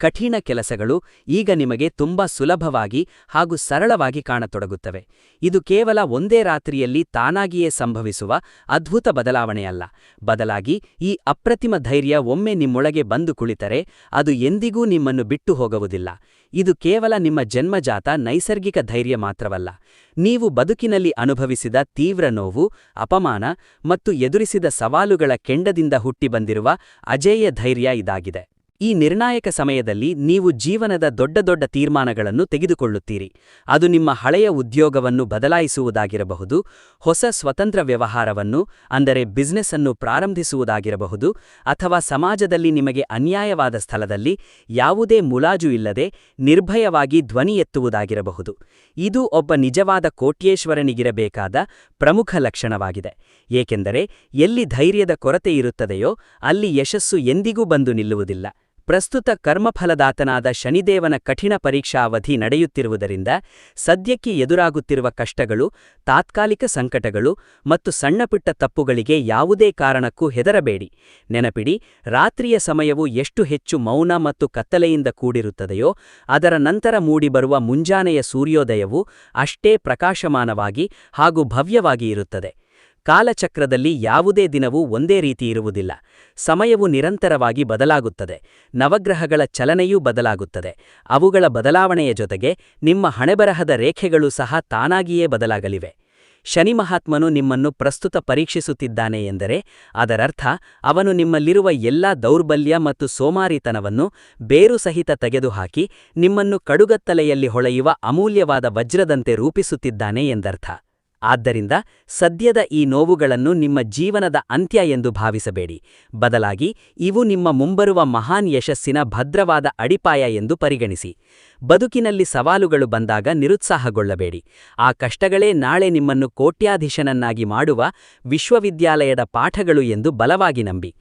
ಕಠಿಣ ಕೆಲಸಗಳು ಈಗ ನಿಮಗೆ ತುಂಬಾ ಸುಲಭವಾಗಿ ಹಾಗೂ ಸರಳವಾಗಿ ಕಾಣತೊಡಗುತ್ತವೆ. ಇದು ಕೇವಲ ಒಂದೇ ರಾತ್ರಿಯಲ್ಲಿ ತಾನಾಗಿಯೇ ಸಂಭವಿಸುವ ಅದ್ಭುತ ಬದಲಾವಣೆಯಲ್ಲ, ಬದಲಾಗಿ ಈ ಅಪ್ರತಿಮ ಧೈರ್ಯ ಒಮ್ಮೆ ನಿಮ್ಮೊಳಗೆ ಬಂದು ಕುಳಿತರೆ ಅದು ಎಂದಿಗೂ ನಿಮ್ಮನ್ನು ಬಿಟ್ಟು ಹೋಗುವುದಿಲ್ಲ. ಇದು ಕೇವಲ ನಿಮ್ಮ ಜನ್ಮಜಾತ ನೈಸರ್ಗಿಕ ಧೈರ್ಯ ಮಾತ್ರವಲ್ಲ, ನೀವು ಬದುಕಿನಲ್ಲಿ ಅನುಭವಿಸಿದ ತೀವ್ರ ನೋವು, ಅಪಮಾನ ಮತ್ತು ಎದುರಿಸಿದ ಸವಾಲುಗಳ ಕೆಂಡದಿಂದ ಹುಟ್ಟಿಬಂದಿರುವ ಅಜೇಯ ಧೈರ್ಯ ಇದಾಗಿದೆ. ಈ ನಿರ್ಣಾಯಕ ಸಮಯದಲ್ಲಿ ನೀವು ಜೀವನದ ದೊಡ್ಡ ದೊಡ್ಡ ತೀರ್ಮಾನಗಳನ್ನು ತೆಗೆದುಕೊಳ್ಳುತ್ತೀರಿ. ಅದು ನಿಮ್ಮ ಹಳೆಯ ಉದ್ಯೋಗವನ್ನು ಬದಲಾಯಿಸುವುದಾಗಿರಬಹುದು, ಹೊಸ ಸ್ವತಂತ್ರ ವ್ಯವಹಾರವನ್ನು ಅಂದರೆ ಬಿಸ್ನೆಸ್ ಅನ್ನು ಪ್ರಾರಂಭಿಸುವುದಾಗಿರಬಹುದು, ಅಥವಾ ಸಮಾಜದಲ್ಲಿ ನಿಮಗೆ ಅನ್ಯಾಯವಾದ ಸ್ಥಳದಲ್ಲಿ ಯಾವುದೇ ಮುಲಾಜು ಇಲ್ಲದೆ ನಿರ್ಭಯವಾಗಿ ಧ್ವನಿ ಎತ್ತುವುದಾಗಿರಬಹುದು. ಇದು ಒಬ್ಬ ನಿಜವಾದ ಕೋಟ್ಯೇಶ್ವರನಿಗಿರಬೇಕಾದ ಪ್ರಮುಖ ಲಕ್ಷಣವಾಗಿದೆ, ಏಕೆಂದರೆ ಎಲ್ಲಿ ಧೈರ್ಯದ ಕೊರತೆ ಇರುತ್ತದೆಯೋ ಅಲ್ಲಿ ಯಶಸ್ಸು ಎಂದಿಗೂ ಬಂದು ನಿಲ್ಲುವುದಿಲ್ಲ. ಪ್ರಸ್ತುತ ಕರ್ಮಫಲದಾತನಾದ ಶನಿದೇವನ ಕಠಿಣ ಪರೀಕ್ಷಾ ಅವಧಿ ನಡೆಯುತ್ತಿರುವುದರಿಂದ ಸದ್ಯಕ್ಕೆ ಎದುರಾಗುತ್ತಿರುವ ಕಷ್ಟಗಳು, ತಾತ್ಕಾಲಿಕ ಸಂಕಟಗಳು ಮತ್ತು ಸಣ್ಣಪುಟ್ಟ ತಪ್ಪುಗಳಿಗೆ ಯಾವುದೇ ಕಾರಣಕ್ಕೂ ಹೆದರಬೇಡಿ. ನೆನಪಿಡಿ, ರಾತ್ರಿಯ ಸಮಯವು ಎಷ್ಟು ಹೆಚ್ಚು ಮೌನ ಮತ್ತು ಕತ್ತಲೆಯಿಂದ ಕೂಡಿರುತ್ತದೆಯೋ ಅದರ ನಂತರ ಮೂಡಿಬರುವ ಮುಂಜಾನೆಯ ಸೂರ್ಯೋದಯವು ಅಷ್ಟೇ ಪ್ರಕಾಶಮಾನವಾಗಿ ಹಾಗೂ ಭವ್ಯವಾಗಿ ಇರುತ್ತದೆ. ಕಾಲಚಕ್ರದಲ್ಲಿ ಯಾವುದೇ ದಿನವೂ ಒಂದೇ ರೀತಿ ಇರುವುದಿಲ್ಲ. ಸಮಯವು ನಿರಂತರವಾಗಿ ಬದಲಾಗುತ್ತದೆ, ನವಗ್ರಹಗಳ ಚಲನೆಯೂ ಬದಲಾಗುತ್ತದೆ. ಅವುಗಳ ಬದಲಾವಣೆಯ ಜೊತೆಗೆ ನಿಮ್ಮ ಹಣೆಬರಹದ ರೇಖೆಗಳು ಸಹ ತಾನಾಗಿಯೇ ಬದಲಾಗಲಿವೆ. ಶನಿ ಮಹಾತ್ಮನು ನಿಮ್ಮನ್ನು ಪ್ರಸ್ತುತ ಪರೀಕ್ಷಿಸುತ್ತಿದ್ದಾನೆ ಎಂದರೆ ಅದರರ್ಥ ಅವನು ನಿಮ್ಮಲ್ಲಿರುವ ಎಲ್ಲಾ ದೌರ್ಬಲ್ಯ ಮತ್ತು ಸೋಮಾರಿತನವನ್ನು ಬೇರು ಸಹಿತ ತೆಗೆದುಹಾಕಿ ನಿಮ್ಮನ್ನು ಕಡುಗತ್ತಲೆಯಲ್ಲಿ ಹೊಳೆಯುವ ಅಮೂಲ್ಯವಾದ ವಜ್ರದಂತೆ ರೂಪಿಸುತ್ತಿದ್ದಾನೆ ಎಂದರ್ಥ. ಆದ್ದರಿಂದ ಸದ್ಯದ ಈ ನೋವುಗಳನ್ನು ನಿಮ್ಮ ಜೀವನದ ಅಂತ್ಯ ಎಂದು ಭಾವಿಸಬೇಡಿ, ಬದಲಾಗಿ ಇವು ನಿಮ್ಮ ಮುಂಬರುವ ಮಹಾನ್ ಯಶಸ್ಸಿನ ಭದ್ರವಾದ ಅಡಿಪಾಯ ಎಂದು ಪರಿಗಣಿಸಿ. ಬದುಕಿನಲ್ಲಿ ಸವಾಲುಗಳು ಬಂದಾಗ ನಿರುತ್ಸಾಹಗೊಳ್ಳಬೇಡಿ. ಆ ಕಷ್ಟಗಳೇ ನಾಳೆ ನಿಮ್ಮನ್ನು ಕೋಟ್ಯಾಧೀಶನನ್ನಾಗಿ ಮಾಡುವ ವಿಶ್ವವಿದ್ಯಾಲಯದ ಪಾಠಗಳು ಎಂದು ಬಲವಾಗಿ ನಂಬಿ.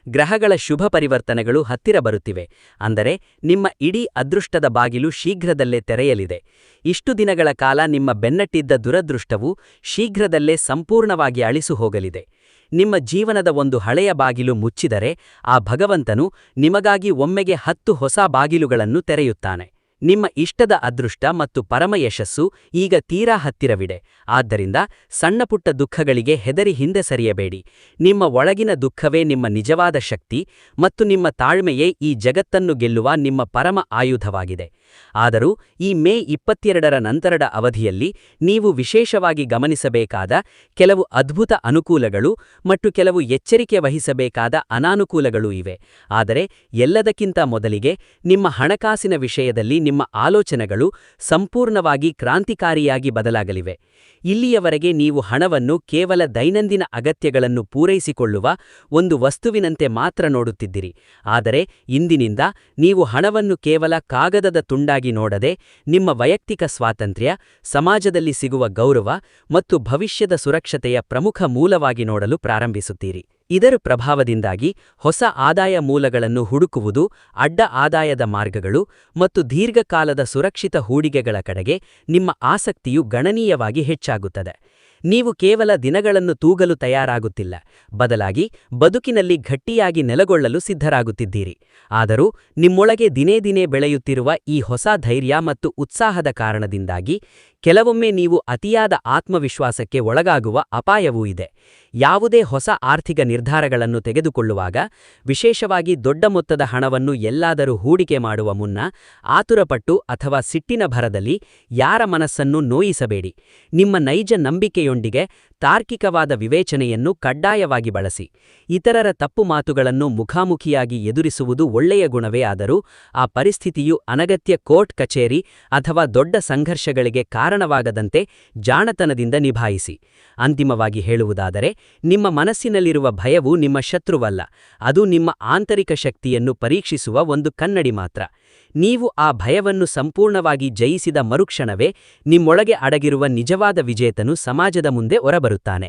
ಗ್ರಹಗಳ ಶುಭ ಪರಿವರ್ತನೆಗಳು ಹತ್ತಿರ ಬರುತ್ತಿವೆ, ಅಂದರೆ ನಿಮ್ಮ ಇಡೀ ಅದೃಷ್ಟದ ಬಾಗಿಲು ಶೀಘ್ರದಲ್ಲೇ ತೆರೆಯಲಿದೆ. ಇಷ್ಟು ದಿನಗಳ ಕಾಲ ನಿಮ್ಮ ಬೆನ್ನಟ್ಟಿದ್ದ ದುರದೃಷ್ಟವು ಶೀಘ್ರದಲ್ಲೇ ಸಂಪೂರ್ಣವಾಗಿ ಅಳಿಸು ಹೋಗಲಿದೆ. ನಿಮ್ಮ ಜೀವನದ ಒಂದು ಹಳೆಯ ಬಾಗಿಲು ಮುಚ್ಚಿದರೆ ಆ ಭಗವಂತನು ನಿಮಗಾಗಿ ಒಮ್ಮೆಗೆ 10 ಹೊಸ ಬಾಗಿಲುಗಳನ್ನು ತೆರೆಯುತ್ತಾನೆ. ನಿಮ್ಮ ಇಷ್ಟದ ಅದೃಷ್ಟ ಮತ್ತು ಪರಮ ಯಶಸ್ಸು ಈಗ ತೀರಾ ಹತ್ತಿರವಿದೆ. ಆದ್ದರಿಂದ ಸಣ್ಣಪುಟ್ಟ ದುಃಖಗಳಿಗೆ ಹೆದರಿ ಹಿಂದೆ ಸರಿಯಬೇಡಿ. ನಿಮ್ಮ ಒಳಗಿನ ದುಃಖವೇ ನಿಮ್ಮ ನಿಜವಾದ ಶಕ್ತಿ ಮತ್ತು ನಿಮ್ಮ ತಾಳ್ಮೆಯೇ ಈ ಜಗತ್ತನ್ನು ಗೆಲ್ಲುವ ನಿಮ್ಮ ಪರಮ ಆಯುಧವಾಗಿದೆ. ಆದರೂ ಈ ಮೇ 22ರ ನಂತರದ ಅವಧಿಯಲ್ಲಿ ನೀವು ವಿಶೇಷವಾಗಿ ಗಮನಿಸಬೇಕಾದ ಕೆಲವು ಅದ್ಭುತ ಅನುಕೂಲಗಳು ಮತ್ತು ಕೆಲವು ಎಚ್ಚರಿಕೆ ವಹಿಸಬೇಕಾದ ಅನಾನುಕೂಲಗಳೂ ಇವೆ. ಆದರೆ ಎಲ್ಲದಕ್ಕಿಂತ ಮೊದಲಿಗೆ ನಿಮ್ಮ ಹಣಕಾಸಿನ ವಿಷಯದಲ್ಲಿ ನಿಮ್ಮ ಆಲೋಚನೆಗಳು ಸಂಪೂರ್ಣವಾಗಿ ಕ್ರಾಂತಿಕಾರಿಯಾಗಿ ಬದಲಾಗಲಿವೆ. ಇಲ್ಲಿಯವರೆಗೆ ನೀವು ಹಣವನ್ನು ಕೇವಲ ದೈನಂದಿನ ಅಗತ್ಯಗಳನ್ನು ಪೂರೈಸಿಕೊಳ್ಳುವ ಒಂದು ವಸ್ತುವಿನಂತೆ ಮಾತ್ರ ನೋಡುತ್ತಿದ್ದಿರಿ. ಆದರೆ ಇಂದಿನಿಂದ ನೀವು ಹಣವನ್ನು ಕೇವಲ ಕಾಗದದ ತುಂಡಾಗಿ ನೋಡದೆ ನಿಮ್ಮ ವೈಯಕ್ತಿಕ ಸ್ವಾತಂತ್ರ್ಯ, ಸಮಾಜದಲ್ಲಿ ಸಿಗುವ ಗೌರವ ಮತ್ತು ಭವಿಷ್ಯದ ಸುರಕ್ಷತೆಯ ಪ್ರಮುಖ ಮೂಲವಾಗಿ ನೋಡಲು ಪ್ರಾರಂಭಿಸುತ್ತೀರಿ. ಇದರ ಪ್ರಭಾವದಿಂದಾಗಿ ಹೊಸ ಆದಾಯ ಮೂಲಗಳನ್ನು ಹುಡುಕುವುದು, ಅಡ್ಡ ಆದಾಯದ ಮಾರ್ಗಗಳು ಮತ್ತು ದೀರ್ಘಕಾಲದ ಸುರಕ್ಷಿತ ಹೂಡಿಕೆಗಳ ಕಡೆಗೆ ನಿಮ್ಮ ಆಸಕ್ತಿಯು ಗಣನೀಯವಾಗಿ ಹೆಚ್ಚಾಗುತ್ತದೆ. ನೀವು ಕೇವಲ ದಿನಗಳನ್ನು ತೂಗಲು ತಯಾರಾಗುತ್ತಿಲ್ಲ, ಬದಲಾಗಿ ಬದುಕಿನಲ್ಲಿ ಗಟ್ಟಿಯಾಗಿ ನೆಲೆಗೊಳ್ಳಲು ಸಿದ್ಧರಾಗುತ್ತಿದ್ದೀರಿ. ಆದರೂ ನಿಮ್ಮೊಳಗೆ ದಿನೇ ದಿನೇ ಬೆಳೆಯುತ್ತಿರುವ ಈ ಹೊಸ ಧೈರ್ಯ ಮತ್ತು ಉತ್ಸಾಹದ ಕಾರಣದಿಂದಾಗಿ ಕೆಲವೊಮ್ಮೆ ನೀವು ಅತಿಯಾದ ಆತ್ಮವಿಶ್ವಾಸಕ್ಕೆ ಒಳಗಾಗುವ ಅಪಾಯವೂ ಇದೆ. ಯಾವುದೇ ಹೊಸ ಆರ್ಥಿಕ ನಿರ್ಧಾರಗಳನ್ನು ತೆಗೆದುಕೊಳ್ಳುವಾಗ, ವಿಶೇಷವಾಗಿ ದೊಡ್ಡ ಮೊತ್ತದ ಹಣವನ್ನು ಎಲ್ಲಾದರೂ ಹೂಡಿಕೆ ಮಾಡುವ ಮುನ್ನ, ಆತುರಪಟ್ಟು ಅಥವಾ ಸಿಟ್ಟಿನ ಭರದಲ್ಲಿ ಯಾರ ಮನಸ್ಸನ್ನು ನೋಯಿಸಬೇಡಿ. ನಿಮ್ಮ ನೈಜ ನಂಬಿಕೆಯೊಂದಿಗೆ ತಾರ್ಕಿಕವಾದ ವಿವೇಚನೆಯನ್ನು ಕಡ್ಡಾಯವಾಗಿ ಬಳಸಿ. ಇತರರ ತಪ್ಪು ಮಾತುಗಳನ್ನು ಮುಖಾಮುಖಿಯಾಗಿ ಎದುರಿಸುವುದು ಒಳ್ಳೆಯ ಗುಣವೇ ಆದರೂ, ಆ ಪರಿಸ್ಥಿತಿಯು ಅನಗತ್ಯ ಕೋರ್ಟ್ ಕಚೇರಿ ಅಥವಾ ದೊಡ್ಡ ಸಂಘರ್ಷಗಳಿಗೆ ಕಾರಣವಾಗದಂತೆ ಜಾಣತನದಿಂದ ನಿಭಾಯಿಸಿ. ಅಂತಿಮವಾಗಿ ಹೇಳುವುದಾದರೆ, ನಿಮ್ಮ ಮನಸ್ಸಿನಲ್ಲಿರುವ ಭಯವು ನಿಮ್ಮ ಶತ್ರುವಲ್ಲ, ಅದು ನಿಮ್ಮ ಆಂತರಿಕ ಶಕ್ತಿಯನ್ನು ಪರೀಕ್ಷಿಸುವ ಒಂದು ಕನ್ನಡಿ ಮಾತ್ರ. ನೀವು ಆ ಭಯವನ್ನು ಸಂಪೂರ್ಣವಾಗಿ ಜಯಿಸಿದ ಮರುಕ್ಷಣವೇ ನಿಮ್ಮೊಳಗೆ ಅಡಗಿರುವ ನಿಜವಾದ ವಿಜೇತನು ಸಮಾಜದ ಮುಂದೆ ಹೊರಬರುತ್ತಾನೆ.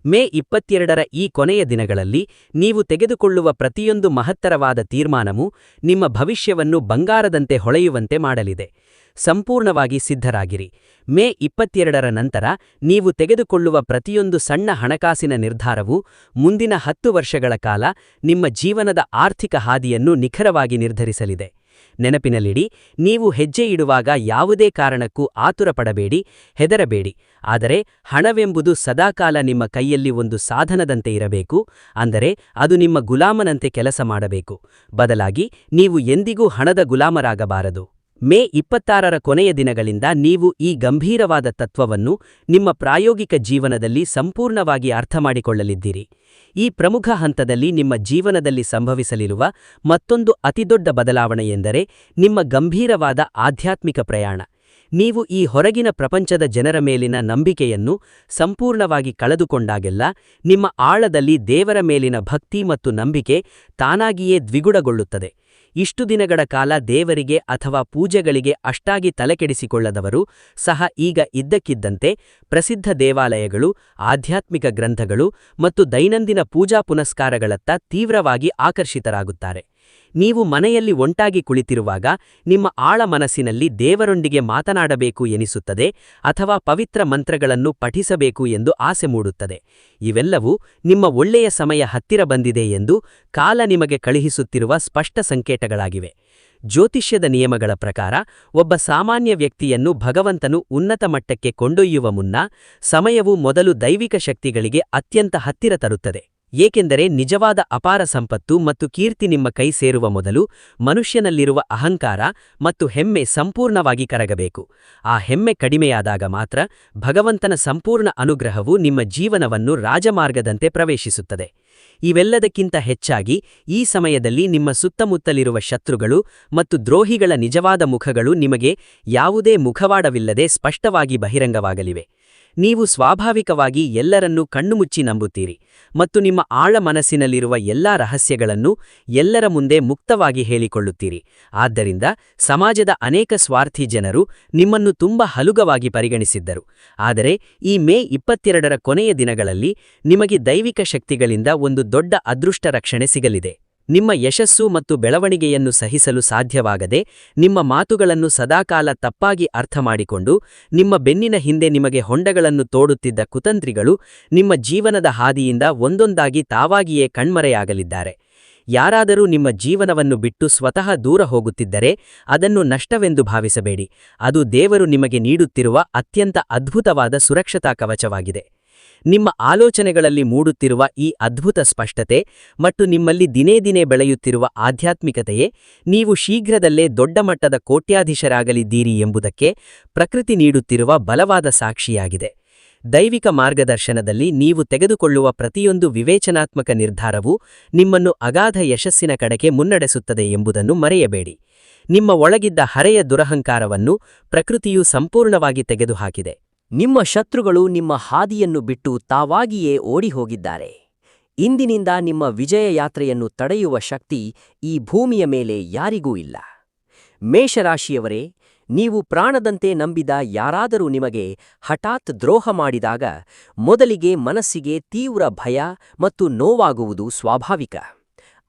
ಮೇ 22ರ ಈ ಕೊನೆಯ ದಿನಗಳಲ್ಲಿ ನೀವು ತೆಗೆದುಕೊಳ್ಳುವ ಪ್ರತಿಯೊಂದು ಮಹತ್ತರವಾದ ತೀರ್ಮಾನವೂ ನಿಮ್ಮ ಭವಿಷ್ಯವನ್ನು ಬಂಗಾರದಂತೆ ಹೊಳೆಯುವಂತೆ ಮಾಡಲಿದೆ. ಸಂಪೂರ್ಣವಾಗಿ ಸಿದ್ಧರಾಗಿರಿ. ಮೇ 22ರ ನಂತರ ನೀವು ತೆಗೆದುಕೊಳ್ಳುವ ಪ್ರತಿಯೊಂದು ಸಣ್ಣ ಹಣಕಾಸಿನ ನಿರ್ಧಾರವೂ ಮುಂದಿನ 10 ವರ್ಷಗಳ ಕಾಲ ನಿಮ್ಮ ಜೀವನದ ಆರ್ಥಿಕ ಹಾದಿಯನ್ನು ನಿಖರವಾಗಿ ನಿರ್ಧರಿಸಲಿದೆ. ನೆನಪಿನಲ್ಲಿಡಿ, ನೀವು ಹೆಜ್ಜೆ ಇಡುವಾಗ ಯಾವುದೇ ಕಾರಣಕ್ಕೂ ಆತುರಪಡಬೇಡಿ, ಹೆದರಬೇಡಿ. ಆದರೆ ಹಣವೆಂಬುದು ಸದಾಕಾಲ ನಿಮ್ಮ ಕೈಯಲ್ಲಿ ಒಂದು ಸಾಧನದಂತೆ ಇರಬೇಕು, ಅಂದರೆ ಅದು ನಿಮ್ಮ ಗುಲಾಮನಂತೆ ಕೆಲಸ ಮಾಡಬೇಕು. ಬದಲಾಗಿ ನೀವು ಎಂದಿಗೂ ಹಣದ ಗುಲಾಮರಾಗಬಾರದು. ಮೇ 26ರ ಕೊನೆಯ ದಿನಗಳಿಂದ ನೀವು ಈ ಗಂಭೀರವಾದ ತತ್ವವನ್ನು ನಿಮ್ಮ ಪ್ರಾಯೋಗಿಕ ಜೀವನದಲ್ಲಿ ಸಂಪೂರ್ಣವಾಗಿ ಅರ್ಥಮಾಡಿಕೊಳ್ಳಲಿದ್ದೀರಿ. ಈ ಪ್ರಮುಖ ಹಂತದಲ್ಲಿ ನಿಮ್ಮ ಜೀವನದಲ್ಲಿ ಸಂಭವಿಸಲಿರುವ ಮತ್ತೊಂದು ಅತಿದೊಡ್ಡ ಬದಲಾವಣೆಯೆಂದರೆ ನಿಮ್ಮ ಗಂಭೀರವಾದ ಆಧ್ಯಾತ್ಮಿಕ ಪ್ರಯಾಣ. ನೀವು ಈ ಹೊರಗಿನ ಪ್ರಪಂಚದ ಜನರ ಮೇಲಿನ ನಂಬಿಕೆಯನ್ನು ಸಂಪೂರ್ಣವಾಗಿ ಕಳೆದುಕೊಂಡಾಗೆಲ್ಲ, ನಿಮ್ಮ ಆಳದಲ್ಲಿ ದೇವರ ಮೇಲಿನ ಭಕ್ತಿ ಮತ್ತು ನಂಬಿಕೆ ತಾನಾಗಿಯೇ ದ್ವಿಗುಣಗೊಳ್ಳುತ್ತದೆ. ಇಷ್ಟು ದಿನಗಳ ಕಾಲ ದೇವರಿಗೆ ಅಥವಾ ಪೂಜೆಗಳಿಗೆ ಅಷ್ಟಾಗಿ ತಲೆಕೆಡಿಸಿಕೊಳ್ಳದವರು ಸಹ ಈಗ ಇದ್ದಕ್ಕಿದ್ದಂತೆ ಪ್ರಸಿದ್ಧ ದೇವಾಲಯಗಳು, ಆಧ್ಯಾತ್ಮಿಕ ಗ್ರಂಥಗಳು ಮತ್ತು ದೈನಂದಿನ ಪೂಜಾ ಪುನಸ್ಕಾರಗಳತ್ತ ತೀವ್ರವಾಗಿ ಆಕರ್ಷಿತರಾಗುತ್ತಾರೆ. ನೀವು ಮನೆಯಲ್ಲಿ ಒಂಟಾಗಿ ಕುಳಿತಿರುವಾಗ ನಿಮ್ಮ ಆಳ ಮನಸ್ಸಿನಲ್ಲಿ ದೇವರೊಂದಿಗೆ ಮಾತನಾಡಬೇಕು ಎನಿಸುತ್ತದೆ ಅಥವಾ ಪವಿತ್ರ ಮಂತ್ರಗಳನ್ನು ಪಠಿಸಬೇಕು ಎಂದು ಆಸೆ ಮೂಡುತ್ತದೆ. ಇವೆಲ್ಲವೂ ನಿಮ್ಮ ಒಳ್ಳೆಯ ಸಮಯ ಹತ್ತಿರ ಬಂದಿದೆ ಎಂದು ಕಾಲ ನಿಮಗೆ ಕಳುಹಿಸುತ್ತಿರುವ ಸ್ಪಷ್ಟ ಸಂಕೇತಗಳಾಗಿವೆ. ಜ್ಯೋತಿಷ್ಯದ ನಿಯಮಗಳ ಪ್ರಕಾರ, ಒಬ್ಬ ಸಾಮಾನ್ಯ ವ್ಯಕ್ತಿಯನ್ನು ಭಗವಂತನು ಉನ್ನತ ಮಟ್ಟಕ್ಕೆ ಕೊಂಡೊಯ್ಯುವ ಮುನ್ನ ಸಮಯವು ಮೊದಲು ದೈವಿಕ ಶಕ್ತಿಗಳಿಗೆ ಅತ್ಯಂತ ಹತ್ತಿರ ತರುತ್ತದೆ. ಏಕೆಂದರೆ ನಿಜವಾದ ಅಪಾರ ಸಂಪತ್ತು ಮತ್ತು ಕೀರ್ತಿ ನಿಮ್ಮ ಕೈ ಸೇರುವ ಮೊದಲು ಮನುಷ್ಯನಲ್ಲಿರುವ ಅಹಂಕಾರ ಮತ್ತು ಹೆಮ್ಮೆ ಸಂಪೂರ್ಣವಾಗಿ ಕರಗಬೇಕು. ಆ ಹೆಮ್ಮೆ ಕಡಿಮೆಯಾದಾಗ ಮಾತ್ರ ಭಗವಂತನ ಸಂಪೂರ್ಣ ಅನುಗ್ರಹವು ನಿಮ್ಮ ಜೀವನವನ್ನು ರಾಜಮಾರ್ಗದಂತೆ ಪ್ರವೇಶಿಸುತ್ತದೆ. ಇವೆಲ್ಲದಕ್ಕಿಂತ ಹೆಚ್ಚಾಗಿ, ಈ ಸಮಯದಲ್ಲಿ ನಿಮ್ಮ ಸುತ್ತಮುತ್ತಲಿರುವ ಶತ್ರುಗಳು ಮತ್ತು ದ್ರೋಹಿಗಳ ನಿಜವಾದ ಮುಖಗಳು ನಿಮಗೆ ಯಾವುದೇ ಮುಖವಾಡವಿಲ್ಲದೆ ಸ್ಪಷ್ಟವಾಗಿ ಬಹಿರಂಗವಾಗಲಿವೆ. ನೀವು ಸ್ವಾಭಾವಿಕವಾಗಿ ಎಲ್ಲರನ್ನೂ ಕಣ್ಣುಮುಚ್ಚಿ ನಂಬುತ್ತೀರಿ ಮತ್ತು ನಿಮ್ಮ ಆಳ ಮನಸ್ಸಿನಲ್ಲಿರುವ ಎಲ್ಲಾ ರಹಸ್ಯಗಳನ್ನು ಎಲ್ಲರ ಮುಂದೆ ಮುಕ್ತವಾಗಿ ಹೇಳಿಕೊಳ್ಳುತ್ತೀರಿ. ಆದ್ದರಿಂದ ಸಮಾಜದ ಅನೇಕ ಸ್ವಾರ್ಥಿ ಜನರು ನಿಮ್ಮನ್ನು ತುಂಬಾ ಹಲುಗವಾಗಿ ಪರಿಗಣಿಸಿದ್ದರು. ಆದರೆ ಈ ಮೇ 22ರ ಕೊನೆಯ ದಿನಗಳಲ್ಲಿ ನಿಮಗೆ ದೈವಿಕ ಶಕ್ತಿಗಳಿಂದ ಒಂದು ದೊಡ್ಡ ಅದೃಷ್ಟ ರಕ್ಷಣೆ ಸಿಗಲಿದೆ. ನಿಮ್ಮ ಯಶಸ್ಸು ಮತ್ತು ಬೆಳವಣಿಗೆಯನ್ನು ಸಹಿಸಲು ಸಾಧ್ಯವಾಗದೆ, ನಿಮ್ಮ ಮಾತುಗಳನ್ನು ಸದಾಕಾಲ ತಪ್ಪಾಗಿ ಅರ್ಥಮಾಡಿಕೊಂಡು ನಿಮ್ಮ ಬೆನ್ನಿನ ಹಿಂದೆ ನಿಮಗೆ ಹೊಂಡಗಳನ್ನು ತೋಡುತ್ತಿದ್ದ ಕುತಂತ್ರಿಗಳು ನಿಮ್ಮ ಜೀವನದ ಹಾದಿಯಿಂದ ಒಂದೊಂದಾಗಿ ತಾವಾಗಿಯೇ ಕಣ್ಮರೆಯಾಗಲಿದ್ದಾರೆ. ಯಾರಾದರೂ ನಿಮ್ಮ ಜೀವನವನ್ನು ಬಿಟ್ಟು ಸ್ವತಃ ದೂರ ಹೋಗುತ್ತಿದ್ದರೆ ಅದನ್ನು ನಷ್ಟವೆಂದು ಭಾವಿಸಬೇಡಿ. ಅದು ದೇವರು ನಿಮಗೆ ನೀಡುತ್ತಿರುವ ಅತ್ಯಂತ ಅದ್ಭುತವಾದ ಸುರಕ್ಷತಾ ಕವಚವಾಗಿದೆ. ನಿಮ್ಮ ಆಲೋಚನೆಗಳಲ್ಲಿ ಮೂಡುತ್ತಿರುವ ಈ ಅದ್ಭುತ ಸ್ಪಷ್ಟತೆ ಮತ್ತು ನಿಮ್ಮಲ್ಲಿ ದಿನೇ ದಿನೇ ಬೆಳೆಯುತ್ತಿರುವ ಆಧ್ಯಾತ್ಮಿಕತೆಯೇ ನೀವು ಶೀಘ್ರದಲ್ಲೇ ದೊಡ್ಡ ಮಟ್ಟದ ಕೋಟ್ಯಾಧೀಶರಾಗಲಿದ್ದೀರಿ ಎಂಬುದಕ್ಕೆ ಪ್ರಕೃತಿ ನೀಡುತ್ತಿರುವ ಬಲವಾದ ಸಾಕ್ಷಿಯಾಗಿದೆ. ದೈವಿಕ ಮಾರ್ಗದರ್ಶನದಲ್ಲಿ ನೀವು ತೆಗೆದುಕೊಳ್ಳುವ ಪ್ರತಿಯೊಂದು ವಿವೇಚನಾತ್ಮಕ ನಿರ್ಧಾರವೂ ನಿಮ್ಮನ್ನು ಅಗಾಧ ಯಶಸ್ಸಿನ ಕಡೆಗೆ ಮುನ್ನಡೆಸುತ್ತದೆ ಎಂಬುದನ್ನು ಮರೆಯಬೇಡಿ. ನಿಮ್ಮ ಒಳಗಿದ್ದ ಹರೆಯ ದುರಹಂಕಾರವನ್ನು ಪ್ರಕೃತಿಯು ಸಂಪೂರ್ಣವಾಗಿ ತೆಗೆದುಹಾಕಿದೆ. ನಿಮ್ಮ ಶತ್ರುಗಳು ನಿಮ್ಮ ಹಾದಿಯನ್ನು ಬಿಟ್ಟು ತಾವಾಗಿಯೇ ಓಡಿಹೋಗಿದ್ದಾರೆ. ಇಂದಿನಿಂದ ನಿಮ್ಮ ವಿಜಯ ಯಾತ್ರೆಯನ್ನು ತಡೆಯುವ ಶಕ್ತಿ ಈ ಭೂಮಿಯ ಮೇಲೆ ಯಾರಿಗೂ ಇಲ್ಲ. ಮೇಷರಾಶಿಯವರೇ, ನೀವು ಪ್ರಾಣದಂತೆ ನಂಬಿದ ಯಾರಾದರೂ ನಿಮಗೆ ಹಠಾತ್ ದ್ರೋಹ ಮಾಡಿದಾಗ ಮೊದಲಿಗೆ ಮನಸ್ಸಿಗೆ ತೀವ್ರ ಭಯ ಮತ್ತು ನೋವಾಗುವುದು ಸ್ವಾಭಾವಿಕ.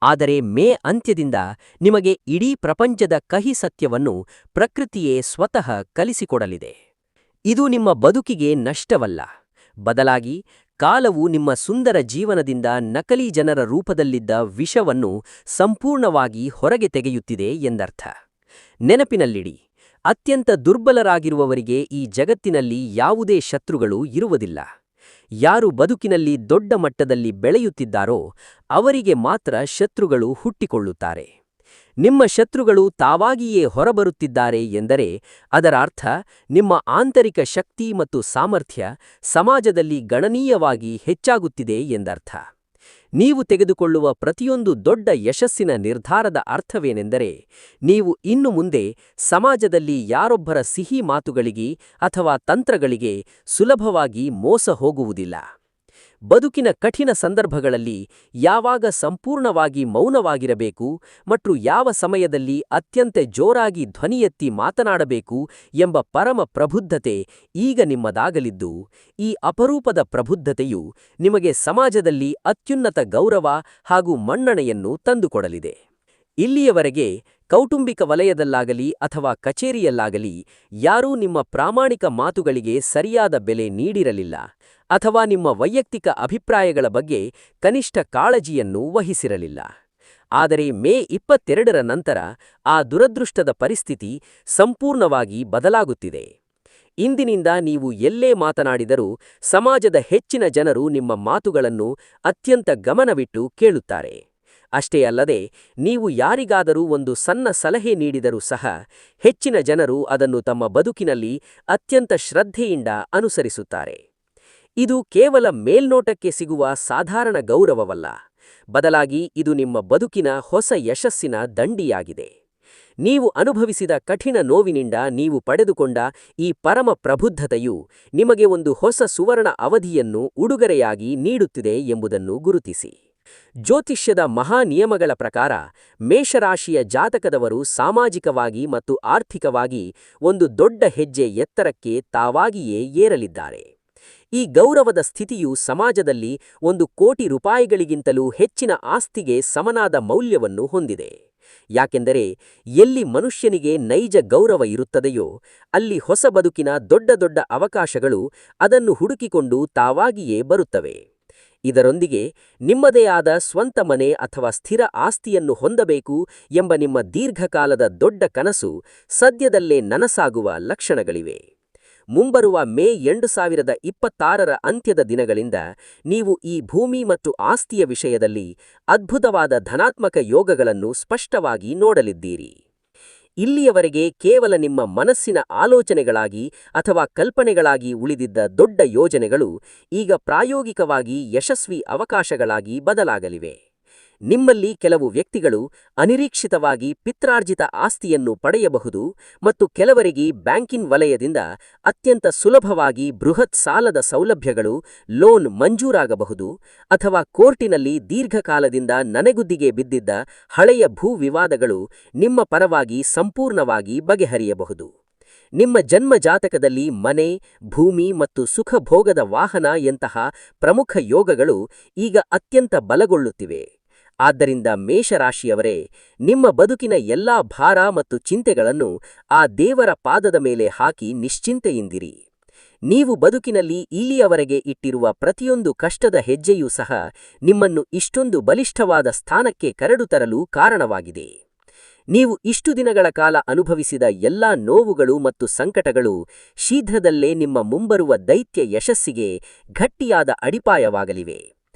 ಆದರೆ ಮೇ ಅಂತ್ಯದಿಂದ ನಿಮಗೆ ಇಡೀ ಪ್ರಪಂಚದ ಕಹಿ ಸತ್ಯವನ್ನು ಪ್ರಕೃತಿಯೇ ಸ್ವತಃ ಕಲಿಸಿಕೊಡಲಿದೆ. ಇದು ನಿಮ್ಮ ಬದುಕಿಗೆ ನಷ್ಟವಲ್ಲ, ಬದಲಾಗಿ ಕಾಲವು ನಿಮ್ಮ ಸುಂದರ ಜೀವನದಿಂದ ನಕಲಿ ಜನರ ರೂಪದಲ್ಲಿದ್ದ ವಿಷವನ್ನು ಸಂಪೂರ್ಣವಾಗಿ ಹೊರಗೆ ತೆಗೆಯುತ್ತಿದೆ ಎಂದರ್ಥ. ನೆನಪಿನಲ್ಲಿಡಿ, ಅತ್ಯಂತ ದುರ್ಬಲರಾಗಿರುವವರಿಗೆ ಈ ಜಗತ್ತಿನಲ್ಲಿ ಯಾವುದೇ ಶತ್ರುಗಳು ಇರುವುದಿಲ್ಲ. ಯಾರು ಬದುಕಿನಲ್ಲಿ ದೊಡ್ಡ ಮಟ್ಟದಲ್ಲಿ ಬೆಳೆಯುತ್ತಿದ್ದಾರೋ ಅವರಿಗೆ ಮಾತ್ರ ಶತ್ರುಗಳು ಹುಟ್ಟಿಕೊಳ್ಳುತ್ತಾರೆ. ನಿಮ್ಮ ಶತ್ರುಗಳು ತಾವಾಗಿಯೇ ಹೊರಬರುತ್ತಿದ್ದಾರೆ ಎಂದರೆ ಅದರ ಅರ್ಥ ನಿಮ್ಮ ಆಂತರಿಕ ಶಕ್ತಿ ಮತ್ತು ಸಾಮರ್ಥ್ಯ ಸಮಾಜದಲ್ಲಿ ಗಣನೀಯವಾಗಿ ಹೆಚ್ಚಾಗುತ್ತಿದೆ ಎಂದರ್ಥ. ನೀವು ತೆಗೆದುಕೊಳ್ಳುವ ಪ್ರತಿಯೊಂದು ದೊಡ್ಡ ಯಶಸ್ಸಿನ ನಿರ್ಧಾರದ ಅರ್ಥವೇನೆಂದರೆ ನೀವು ಇನ್ನು ಮುಂದೆ ಸಮಾಜದಲ್ಲಿ ಯಾರೊಬ್ಬರ ಸಿಹಿ ಮಾತುಗಳಿಗೆ ಅಥವಾ ತಂತ್ರಗಳಿಗೆ ಸುಲಭವಾಗಿ ಮೋಸ ಹೋಗುವುದಿಲ್ಲ. ಬದುಕಿನ ಕಠಿಣ ಸಂದರ್ಭಗಳಲ್ಲಿ ಯಾವಾಗ ಸಂಪೂರ್ಣವಾಗಿ ಮೌನವಾಗಿರಬೇಕು ಮತ್ತು ಯಾವ ಸಮಯದಲ್ಲಿ ಅತ್ಯಂತ ಜೋರಾಗಿ ಧ್ವನಿ ಎತ್ತಿ ಮಾತನಾಡಬೇಕು ಎಂಬ ಪರಮ ಪ್ರಬುದ್ಧತೆ ಈಗ ನಿಮ್ಮದಾಗಲಿದ್ದು, ಈ ಅಪರೂಪದ ಪ್ರಬುದ್ಧತೆಯು ನಿಮಗೆ ಸಮಾಜದಲ್ಲಿ ಅತ್ಯುನ್ನತ ಗೌರವ ಹಾಗೂ ಮನ್ನಣೆಯನ್ನು ತಂದುಕೊಡಲಿದೆ. ಇಲ್ಲಿಯವರೆಗೆ ಕೌಟುಂಬಿಕ ವಲಯದಲ್ಲಾಗಲಿ ಅಥವಾ ಕಚೇರಿಯಲ್ಲಾಗಲಿ ಯಾರೂ ನಿಮ್ಮ ಪ್ರಾಮಾಣಿಕ ಮಾತುಗಳಿಗೆ ಸರಿಯಾದ ಬೆಲೆ ನೀಡಿರಲಿಲ್ಲ ಅಥವಾ ನಿಮ್ಮ ವೈಯಕ್ತಿಕ ಅಭಿಪ್ರಾಯಗಳ ಬಗ್ಗೆ ಕನಿಷ್ಠ ಕಾಳಜಿಯನ್ನು ವಹಿಸಿರಲಿಲ್ಲ. ಆದರೆ ಮೇ 22ರ ನಂತರ ಆ ದುರದೃಷ್ಟದ ಪರಿಸ್ಥಿತಿ ಸಂಪೂರ್ಣವಾಗಿ ಬದಲಾಗುತ್ತಿದೆ. ಇಂದಿನಿಂದ ನೀವು ಎಲ್ಲೇ ಮಾತನಾಡಿದರೂ ಸಮಾಜದ ಹೆಚ್ಚಿನ ಜನರು ನಿಮ್ಮ ಮಾತುಗಳನ್ನು ಅತ್ಯಂತ ಗಮನವಿಟ್ಟು ಕೇಳುತ್ತಾರೆ. ಅಷ್ಟೇ ಅಲ್ಲದೆ ನೀವು ಯಾರಿಗಾದರೂ ಒಂದು ಸಣ್ಣ ಸಲಹೆ ನೀಡಿದರೂ ಸಹ ಹೆಚ್ಚಿನ ಜನರು ಅದನ್ನು ತಮ್ಮ ಬದುಕಿನಲ್ಲಿ ಅತ್ಯಂತ ಶ್ರದ್ಧೆಯಿಂದ ಅನುಸರಿಸುತ್ತಾರೆ. ಇದು ಕೇವಲ ಮೇಲ್ನೋಟಕ್ಕೆ ಸಿಗುವ ಸಾಧಾರಣ ಗೌರವವಲ್ಲ, ಬದಲಾಗಿ ಇದು ನಿಮ್ಮ ಬದುಕಿನ ಹೊಸ ಯಶಸ್ಸಿನ ದಂಡಿಯಾಗಿದೆ. ನೀವು ಅನುಭವಿಸಿದ ಕಠಿಣ ನೋವಿನಿಂದ ನೀವು ಪಡೆದುಕೊಂಡ ಈ ಪರಮ ಪ್ರಬುದ್ಧತೆಯು ನಿಮಗೆ ಒಂದು ಹೊಸ ಸುವರ್ಣ ಅವಧಿಯನ್ನು ಉಡುಗೊರೆಯಾಗಿ ನೀಡುತ್ತಿದೆ ಎಂಬುದನ್ನು ಗುರುತಿಸಿ. ಜ್ಯೋತಿಷ್ಯದ ಮಹಾ ನಿಯಮಗಳ ಪ್ರಕಾರ ಮೇಷರಾಶಿಯ ಜಾತಕದವರು ಸಾಮಾಜಿಕವಾಗಿ ಮತ್ತು ಆರ್ಥಿಕವಾಗಿ ಒಂದು ದೊಡ್ಡ ಹೆಜ್ಜೆ ಎತ್ತರಕ್ಕೆ ತಾವಾಗಿಯೇ ಏರಲಿದ್ದಾರೆ. ಈ ಗೌರವದ ಸ್ಥಿತಿಯು ಸಮಾಜದಲ್ಲಿ 1,00,00,000 ರೂಪಾಯಿಗಳಿಗಿಂತಲೂ ಹೆಚ್ಚಿನ ಆಸ್ತಿಗೆ ಸಮನಾದ ಮೌಲ್ಯವನ್ನು ಹೊಂದಿದೆ. ಯಾಕೆಂದರೆ ಎಲ್ಲಿ ಮನುಷ್ಯನಿಗೆ ನೈಜ ಗೌರವ ಇರುತ್ತದೆಯೋ ಅಲ್ಲಿ ಹೊಸ ಬದುಕಿನ ದೊಡ್ಡ ದೊಡ್ಡ ಅವಕಾಶಗಳು ಅದನ್ನು ಹುಡುಕಿಕೊಂಡು ತಾವಾಗಿಯೇ ಬರುತ್ತವೆ. ಇದರೊಂದಿಗೆ ನಿಮ್ಮದೇ ಆದ ಸ್ವಂತ ಮನೆ ಅಥವಾ ಸ್ಥಿರ ಆಸ್ತಿಯನ್ನು ಹೊಂದಬೇಕು ಎಂಬ ನಿಮ್ಮ ದೀರ್ಘಕಾಲದ ದೊಡ್ಡ ಕನಸು ಸದ್ಯದಲ್ಲೇ ನನಸಾಗುವ ಲಕ್ಷಣಗಳಿವೆ. ಮುಂಬರುವ ಮೇ 2026ರ ಅಂತ್ಯದ ದಿನಗಳಿಂದ ನೀವು ಈ ಭೂಮಿ ಮತ್ತು ಆಸ್ತಿಯ ವಿಷಯದಲ್ಲಿ ಅದ್ಭುತವಾದ ಧನಾತ್ಮಕ ಯೋಗಗಳನ್ನು ಸ್ಪಷ್ಟವಾಗಿ ನೋಡಲಿದ್ದೀರಿ. ಇಲ್ಲಿಯವರೆಗೆ ಕೇವಲ ನಿಮ್ಮ ಮನಸ್ಸಿನ ಆಲೋಚನೆಗಳಾಗಿ ಅಥವಾ ಕಲ್ಪನೆಗಳಾಗಿ ಉಳಿದಿದ್ದ ದೊಡ್ಡ ಯೋಜನೆಗಳು ಈಗ ಪ್ರಾಯೋಗಿಕವಾಗಿ ಯಶಸ್ವಿ ಅವಕಾಶಗಳಾಗಿ ಬದಲಾಗಲಿವೆ. ನಿಮ್ಮಲ್ಲಿ ಕೆಲವು ವ್ಯಕ್ತಿಗಳು ಅನಿರೀಕ್ಷಿತವಾಗಿ ಪಿತ್ರಾರ್ಜಿತ ಆಸ್ತಿಯನ್ನು ಪಡೆಯಬಹುದು ಮತ್ತು ಕೆಲವರಿಗೆ ಬ್ಯಾಂಕಿಂಗ್ ವಲಯದಿಂದ ಅತ್ಯಂತ ಸುಲಭವಾಗಿ ಬೃಹತ್ ಸಾಲದ ಸೌಲಭ್ಯಗಳು ಲೋನ್ ಮಂಜೂರಾಗಬಹುದು ಅಥವಾ ಕೋರ್ಟಿನಲ್ಲಿ ದೀರ್ಘಕಾಲದಿಂದ ನನೆಗುದ್ದಿಗೆ ಬಿದ್ದಿದ್ದ ಹಳೆಯ ಭೂ ವಿವಾದಗಳು ನಿಮ್ಮ ಪರವಾಗಿ ಸಂಪೂರ್ಣವಾಗಿ ಬಗೆಹರಿಯಬಹುದು. ನಿಮ್ಮ ಜನ್ಮ ಜಾತಕದಲ್ಲಿ ಮನೆ, ಭೂಮಿ ಮತ್ತು ಸುಖಭೋಗದ ವಾಹನ ಎಂತಹ ಪ್ರಮುಖ ಯೋಗಗಳು ಈಗ ಅತ್ಯಂತ ಬಲಗೊಳ್ಳುತ್ತಿವೆ. ಆದ್ದರಿಂದ ಮೇಷರಾಶಿಯವರೇ, ನಿಮ್ಮ ಬದುಕಿನ ಎಲ್ಲಾ ಭಾರ ಮತ್ತು ಚಿಂತೆಗಳನ್ನು ಆ ದೇವರ ಪಾದದ ಮೇಲೆ ಹಾಕಿ ನಿಶ್ಚಿಂತೆಯಿಂದಿರಿ. ನೀವು ಬದುಕಿನಲ್ಲಿ ಇಲ್ಲಿಯವರೆಗೆ ಇಟ್ಟಿರುವ ಪ್ರತಿಯೊಂದು ಕಷ್ಟದ ಹೆಜ್ಜೆಯೂ ಸಹ ನಿಮ್ಮನ್ನು ಇಷ್ಟೊಂದು ಬಲಿಷ್ಠವಾದ ಸ್ಥಾನಕ್ಕೆ ಕರೆದುತರಲು ಕಾರಣವಾಗಿದೆ. ನೀವು ಇಷ್ಟು ದಿನಗಳ ಕಾಲ ಅನುಭವಿಸಿದ ಎಲ್ಲಾ ನೋವುಗಳು ಮತ್ತು ಸಂಕಟಗಳು ಶೀಘ್ರದಲ್ಲೇ ನಿಮ್ಮ ಮುಂಬರುವ ದೈತ್ಯ ಯಶಸ್ಸಿಗೆ ಗಟ್ಟಿಯಾದ ಅಡಿಪಾಯವಾಗಲಿವೆ.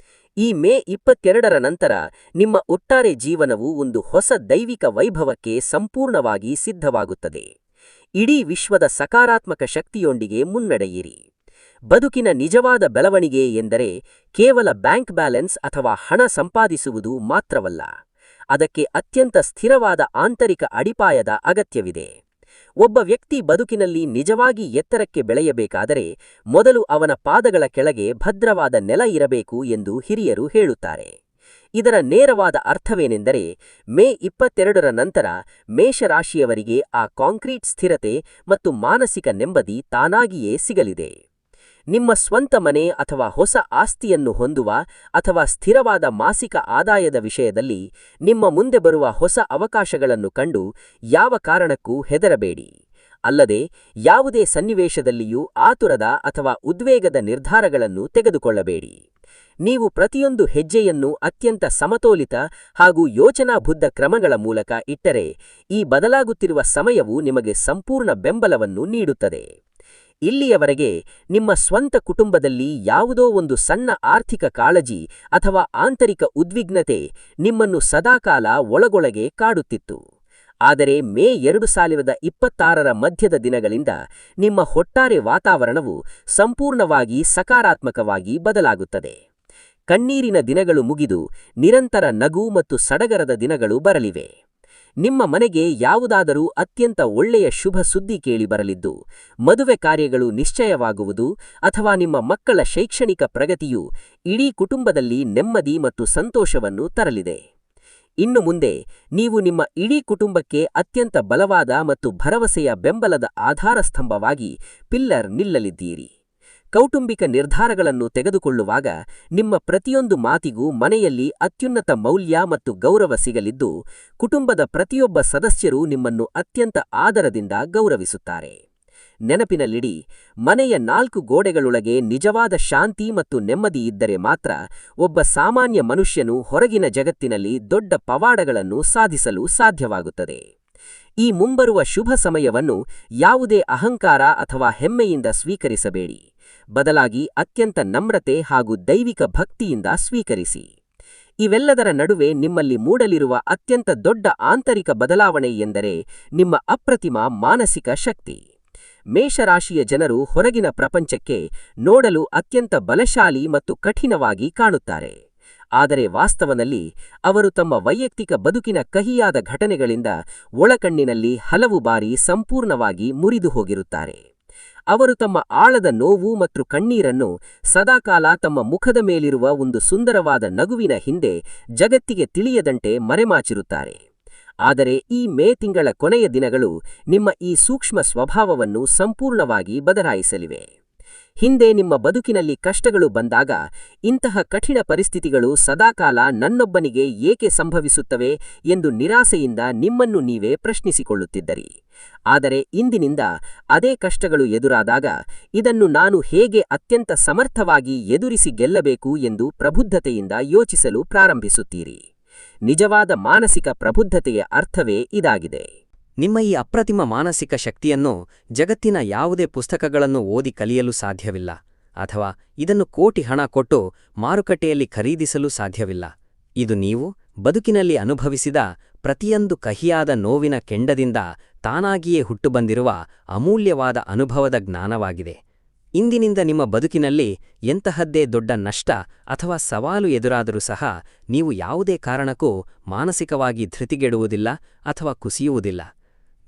ಈ ಮೇ 22ರ ನಂತರ ನಿಮ್ಮ ಒಟ್ಟಾರೆ ಜೀವನವು ಒಂದು ಹೊಸ ದೈವಿಕ ವೈಭವಕ್ಕೆ ಸಂಪೂರ್ಣವಾಗಿ ಸಿದ್ಧವಾಗುತ್ತದೆ. ಇಡೀ ವಿಶ್ವದ ಸಕಾರಾತ್ಮಕ ಶಕ್ತಿಯೊಂದಿಗೆ ಮುನ್ನಡೆಯಿರಿ. ಬದುಕಿನ ನಿಜವಾದ ಬೆಳವಣಿಗೆ ಎಂದರೆ ಕೇವಲ ಬ್ಯಾಂಕ್ ಬ್ಯಾಲೆನ್ಸ್ ಅಥವಾ ಹಣ ಸಂಪಾದಿಸುವುದು ಮಾತ್ರವಲ್ಲ, ಅದಕ್ಕೆ ಅತ್ಯಂತ ಸ್ಥಿರವಾದ ಆಂತರಿಕ ಅಡಿಪಾಯದ ಅಗತ್ಯವಿದೆ. ಒಬ್ಬ ವ್ಯಕ್ತಿ ಬದುಕಿನಲ್ಲಿ ನಿಜವಾಗಿ ಎತ್ತರಕ್ಕೆ ಬೆಳೆಯಬೇಕಾದರೆ ಮೊದಲು ಅವನ ಪಾದಗಳ ಕೆಳಗೆ ಭದ್ರವಾದ ನೆಲ ಇರಬೇಕು ಎಂದು ಹಿರಿಯರು ಹೇಳುತ್ತಾರೆ. ಇದರ ನೇರವಾದ ಅರ್ಥವೇನೆಂದರೆ ಮೇ 22ರ ನಂತರ ಮೇಷರಾಶಿಯವರಿಗೆ ಆ ಕಾಂಕ್ರೀಟ್ ಸ್ಥಿರತೆ ಮತ್ತು ಮಾನಸಿಕ ನೆಮ್ಮದಿ ತಾನಾಗಿಯೇ ಸಿಗಲಿದೆ. ನಿಮ್ಮ ಸ್ವಂತ ಮನೆ ಅಥವಾ ಹೊಸ ಆಸ್ತಿಯನ್ನು ಹೊಂದುವ ಅಥವಾ ಸ್ಥಿರವಾದ ಮಾಸಿಕ ಆದಾಯದ ವಿಷಯದಲ್ಲಿ ನಿಮ್ಮ ಮುಂದೆ ಬರುವ ಹೊಸ ಅವಕಾಶಗಳನ್ನು ಕಂಡು ಯಾವ ಕಾರಣಕ್ಕೂ ಹೆದರಬೇಡಿ. ಅಲ್ಲದೆ ಯಾವುದೇ ಸನ್ನಿವೇಶದಲ್ಲಿಯೂ ಆತುರದ ಅಥವಾ ಉದ್ವೇಗದ ನಿರ್ಧಾರಗಳನ್ನು ತೆಗೆದುಕೊಳ್ಳಬೇಡಿ. ನೀವು ಪ್ರತಿಯೊಂದು ಹೆಜ್ಜೆಯನ್ನು ಅತ್ಯಂತ ಸಮತೋಲಿತ ಹಾಗೂ ಯೋಚನಾಬುದ್ಧ ಕ್ರಮಗಳ ಮೂಲಕ ಇಟ್ಟರೆ ಈ ಬದಲಾಗುತ್ತಿರುವ ಸಮಯವು ನಿಮಗೆ ಸಂಪೂರ್ಣ ಬೆಂಬಲವನ್ನು ನೀಡುತ್ತದೆ. ಇಲ್ಲಿಯವರೆಗೆ ನಿಮ್ಮ ಸ್ವಂತ ಕುಟುಂಬದಲ್ಲಿ ಯಾವುದೋ ಒಂದು ಸಣ್ಣ ಆರ್ಥಿಕ ಕಾಳಜಿ ಅಥವಾ ಆಂತರಿಕ ಉದ್ವಿಗ್ನತೆ ನಿಮ್ಮನ್ನು ಸದಾಕಾಲ ಒಳಗೊಳಗೆ ಕಾಡುತ್ತಿತ್ತು. ಆದರೆ ಮೇ 2026ರ ಮಧ್ಯದ ದಿನಗಳಿಂದ ನಿಮ್ಮ ಒಟ್ಟಾರೆ ವಾತಾವರಣವು ಸಂಪೂರ್ಣವಾಗಿ ಸಕಾರಾತ್ಮಕವಾಗಿ ಬದಲಾಗುತ್ತದೆ. ಕಣ್ಣೀರಿನ ದಿನಗಳು ಮುಗಿದು ನಿರಂತರ ನಗು ಮತ್ತು ಸಡಗರದ ದಿನಗಳು ಬರಲಿವೆ. ನಿಮ್ಮ ಮನೆಗೆ ಯಾವುದಾದರೂ ಅತ್ಯಂತ ಒಳ್ಳೆಯ ಶುಭ ಸುದ್ದಿ ಕೇಳಿ ಬರಲಿದ್ದು, ಮದುವೆ ಕಾರ್ಯಗಳು ನಿಶ್ಚಯವಾಗುವುದು ಅಥವಾ ನಿಮ್ಮ ಮಕ್ಕಳ ಶೈಕ್ಷಣಿಕ ಪ್ರಗತಿಯು ಇಡೀ ಕುಟುಂಬದಲ್ಲಿ ನೆಮ್ಮದಿ ಮತ್ತು ಸಂತೋಷವನ್ನು ತರಲಿದೆ. ಇನ್ನು ಮುಂದೆ ನೀವು ನಿಮ್ಮ ಇಡೀ ಕುಟುಂಬಕ್ಕೆ ಅತ್ಯಂತ ಬಲವಾದ ಮತ್ತು ಭರವಸೆಯ ಬೆಂಬಲದ ಆಧಾರಸ್ತಂಭವಾಗಿ ಪಿಲ್ಲರ್ ನಿಲ್ಲಲಿದ್ದೀರಿ. ಕೌಟುಂಬಿಕ ನಿರ್ಧಾರಗಳನ್ನು ತೆಗೆದುಕೊಳ್ಳುವಾಗ ನಿಮ್ಮ ಪ್ರತಿಯೊಂದು ಮಾತಿಗೂ ಮನೆಯಲ್ಲಿ ಅತ್ಯುನ್ನತ ಮೌಲ್ಯ ಮತ್ತು ಗೌರವ ಸಿಗಲಿದ್ದು, ಕುಟುಂಬದ ಪ್ರತಿಯೊಬ್ಬ ಸದಸ್ಯರು ನಿಮ್ಮನ್ನು ಅತ್ಯಂತ ಆದರದಿಂದ ಗೌರವಿಸುತ್ತಾರೆ. ನೆನಪಿನಲ್ಲಿಡಿ, ಮನೆಯ 4 ಗೋಡೆಗಳೊಳಗೆ ನಿಜವಾದ ಶಾಂತಿ ಮತ್ತು ನೆಮ್ಮದಿ ಇದ್ದರೆ ಮಾತ್ರ ಒಬ್ಬ ಸಾಮಾನ್ಯ ಮನುಷ್ಯನು ಹೊರಗಿನ ಜಗತ್ತಿನಲ್ಲಿ ದೊಡ್ಡ ಪವಾಡಗಳನ್ನು ಸಾಧಿಸಲು ಸಾಧ್ಯವಾಗುತ್ತದೆ. ಈ ಮುಂಬರುವ ಶುಭ ಸಮಯವನ್ನು ಯಾವುದೇ ಅಹಂಕಾರ ಅಥವಾ ಹೆಮ್ಮೆಯಿಂದ ಸ್ವೀಕರಿಸಬೇಡಿ. ಬದಲಾಗಿ ಅತ್ಯಂತ ನಮ್ರತೆ ಹಾಗೂ ದೈವಿಕ ಭಕ್ತಿಯಿಂದ ಸ್ವೀಕರಿಸಿ. ಇವೆಲ್ಲದರ ನಡುವೆ ನಿಮ್ಮಲ್ಲಿ ಮೂಡಲಿರುವ ಅತ್ಯಂತ ದೊಡ್ಡ ಆಂತರಿಕ ಬದಲಾವಣೆ ಎಂದರೆ ನಿಮ್ಮ ಅಪ್ರತಿಮ ಮಾನಸಿಕ ಶಕ್ತಿ. ಮೇಷರಾಶಿಯ ಜನರು ಹೊರಗಿನ ಪ್ರಪಂಚಕ್ಕೆ ನೋಡಲು ಅತ್ಯಂತ ಬಲಶಾಲಿ ಮತ್ತು ಕಠಿಣವಾಗಿ ಕಾಣುತ್ತಾರೆ. ಆದರೆ ವಾಸ್ತವದಲ್ಲಿ ಅವರು ತಮ್ಮ ವೈಯಕ್ತಿಕ ಬದುಕಿನ ಕಹಿಯಾದ ಘಟನೆಗಳಿಂದ ಒಳಕಣ್ಣಿನಲ್ಲಿ ಹಲವು ಬಾರಿ ಸಂಪೂರ್ಣವಾಗಿ ಮುರಿದು ಹೋಗಿರುತ್ತಾರೆ. ಅವರು ತಮ್ಮ ಆಳದ ನೋವು ಮತ್ತು ಕಣ್ಣೀರನ್ನು ಸದಾಕಾಲ ತಮ್ಮ ಮುಖದ ಮೇಲಿರುವ ಒಂದು ಸುಂದರವಾದ ನಗುವಿನ ಹಿಂದೆ ಜಗತ್ತಿಗೆ ತಿಳಿಯದಂತೆ ಮರೆಮಾಚಿರುತ್ತಾರೆ. ಆದರೆ ಈ ಮೇ ತಿಂಗಳ ಕೊನೆಯ ದಿನಗಳು ನಿಮ್ಮ ಈ ಸೂಕ್ಷ್ಮ ಸ್ವಭಾವವನ್ನು ಸಂಪೂರ್ಣವಾಗಿ ಬದಲಾಯಿಸಲಿವೆ. ಹಿಂದೆ ನಿಮ್ಮ ಬದುಕಿನಲ್ಲಿ ಕಷ್ಟಗಳು ಬಂದಾಗ ಇಂತಹ ಕಠಿಣ ಪರಿಸ್ಥಿತಿಗಳು ಸದಾಕಾಲ ನನ್ನೊಬ್ಬನಿಗೆ ಏಕೆ ಸಂಭವಿಸುತ್ತವೆ ಎಂದು ನಿರಾಸೆಯಿಂದ ನಿಮ್ಮನ್ನು ನೀವೇ ಪ್ರಶ್ನಿಸಿಕೊಳ್ಳುತ್ತಿದ್ದರಿ. ಆದರೆ ಇಂದಿನಿಂದ ಅದೇ ಕಷ್ಟಗಳು ಎದುರಾದಾಗ ಇದನ್ನು ನಾನು ಹೇಗೆ ಅತ್ಯಂತ ಸಮರ್ಥವಾಗಿ ಎದುರಿಸಿ ಗೆಲ್ಲಬೇಕು ಎಂದು ಪ್ರಬುದ್ಧತೆಯಿಂದ ಯೋಚಿಸಲು ಪ್ರಾರಂಭಿಸುತ್ತೀರಿ. ನಿಜವಾದ ಮಾನಸಿಕ ಪ್ರಬುದ್ಧತೆಯ ಅರ್ಥವೇ ಇದಾಗಿದೆ. ನಿಮ್ಮ ಈ ಅಪ್ರತಿಮ ಮಾನಸಿಕ ಶಕ್ತಿಯನ್ನು ಜಗತ್ತಿನ ಯಾವುದೇ ಪುಸ್ತಕಗಳನ್ನು ಓದಿ ಕಲಿಯಲು ಸಾಧ್ಯವಿಲ್ಲ, ಅಥವಾ ಇದನ್ನು ಕೋಟಿ ಹಣ ಕೊಟ್ಟು ಮಾರುಕಟ್ಟೆಯಲ್ಲಿ ಖರೀದಿಸಲು ಸಾಧ್ಯವಿಲ್ಲ. ಇದು ನೀವು ಬದುಕಿನಲ್ಲಿ ಅನುಭವಿಸಿದ ಪ್ರತಿಯೊಂದು ಕಹಿಯಾದ ನೋವಿನ ಕೆಂಡದಿಂದ ತಾನಾಗಿಯೇ ಹುಟ್ಟುಬಂದಿರುವ ಅಮೂಲ್ಯವಾದ ಅನುಭವದ ಜ್ಞಾನವಾಗಿದೆ. ಇಂದಿನಿಂದ ನಿಮ್ಮ ಬದುಕಿನಲ್ಲಿ ಎಂತಹದ್ದೇ ದೊಡ್ಡ ನಷ್ಟ ಅಥವಾ ಸವಾಲು ಎದುರಾದರೂ ಸಹ ನೀವು ಯಾವುದೇ ಕಾರಣಕ್ಕೂ ಮಾನಸಿಕವಾಗಿ ಧೃತಿಗೆಡುವುದಿಲ್ಲ ಅಥವಾ ಕುಸಿಯುವುದಿಲ್ಲ.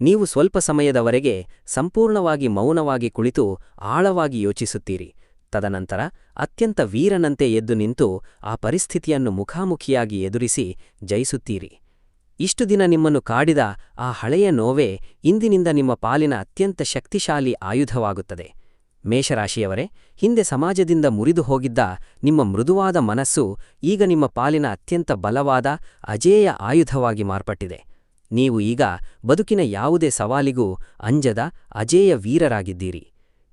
ನೀವು ಸ್ವಲ್ಪ ಸಮಯದವರೆಗೆ ಸಂಪೂರ್ಣವಾಗಿ ಮೌನವಾಗಿ ಕುಳಿತು ಆಳವಾಗಿ ಯೋಚಿಸುತ್ತೀರಿ. ತದನಂತರ ಅತ್ಯಂತ ವೀರನಂತೆ ಎದ್ದು ನಿಂತು ಆ ಪರಿಸ್ಥಿತಿಯನ್ನು ಮುಖಾಮುಖಿಯಾಗಿ ಎದುರಿಸಿ ಜಯಿಸುತ್ತೀರಿ. ಇಷ್ಟು ದಿನ ನಿಮ್ಮನ್ನು ಕಾಡಿದ ಆ ಹಳೆಯ ನೋವೇ ಇಂದಿನಿಂದ ನಿಮ್ಮ ಪಾಲಿನ ಅತ್ಯಂತ ಶಕ್ತಿಶಾಲಿ ಆಯುಧವಾಗುತ್ತದೆ. ಮೇಷರಾಶಿಯವರೇ, ಹಿಂದೆ ಸಮಾಜದಿಂದ ಮುರಿದು ಹೋಗಿದ್ದ ನಿಮ್ಮ ಮೃದುವಾದ ಮನಸ್ಸು ಈಗ ನಿಮ್ಮ ಪಾಲಿನ ಅತ್ಯಂತ ಬಲವಾದ ಅಜೇಯ ಆಯುಧವಾಗಿ ಮಾರ್ಪಟ್ಟಿದೆ. ನೀವು ಈಗ ಬದುಕಿನ ಯಾವುದೇ ಸವಾಲಿಗೂ ಅಂಜದ ಅಜೇಯ ವೀರರಾಗಿದ್ದೀರಿ.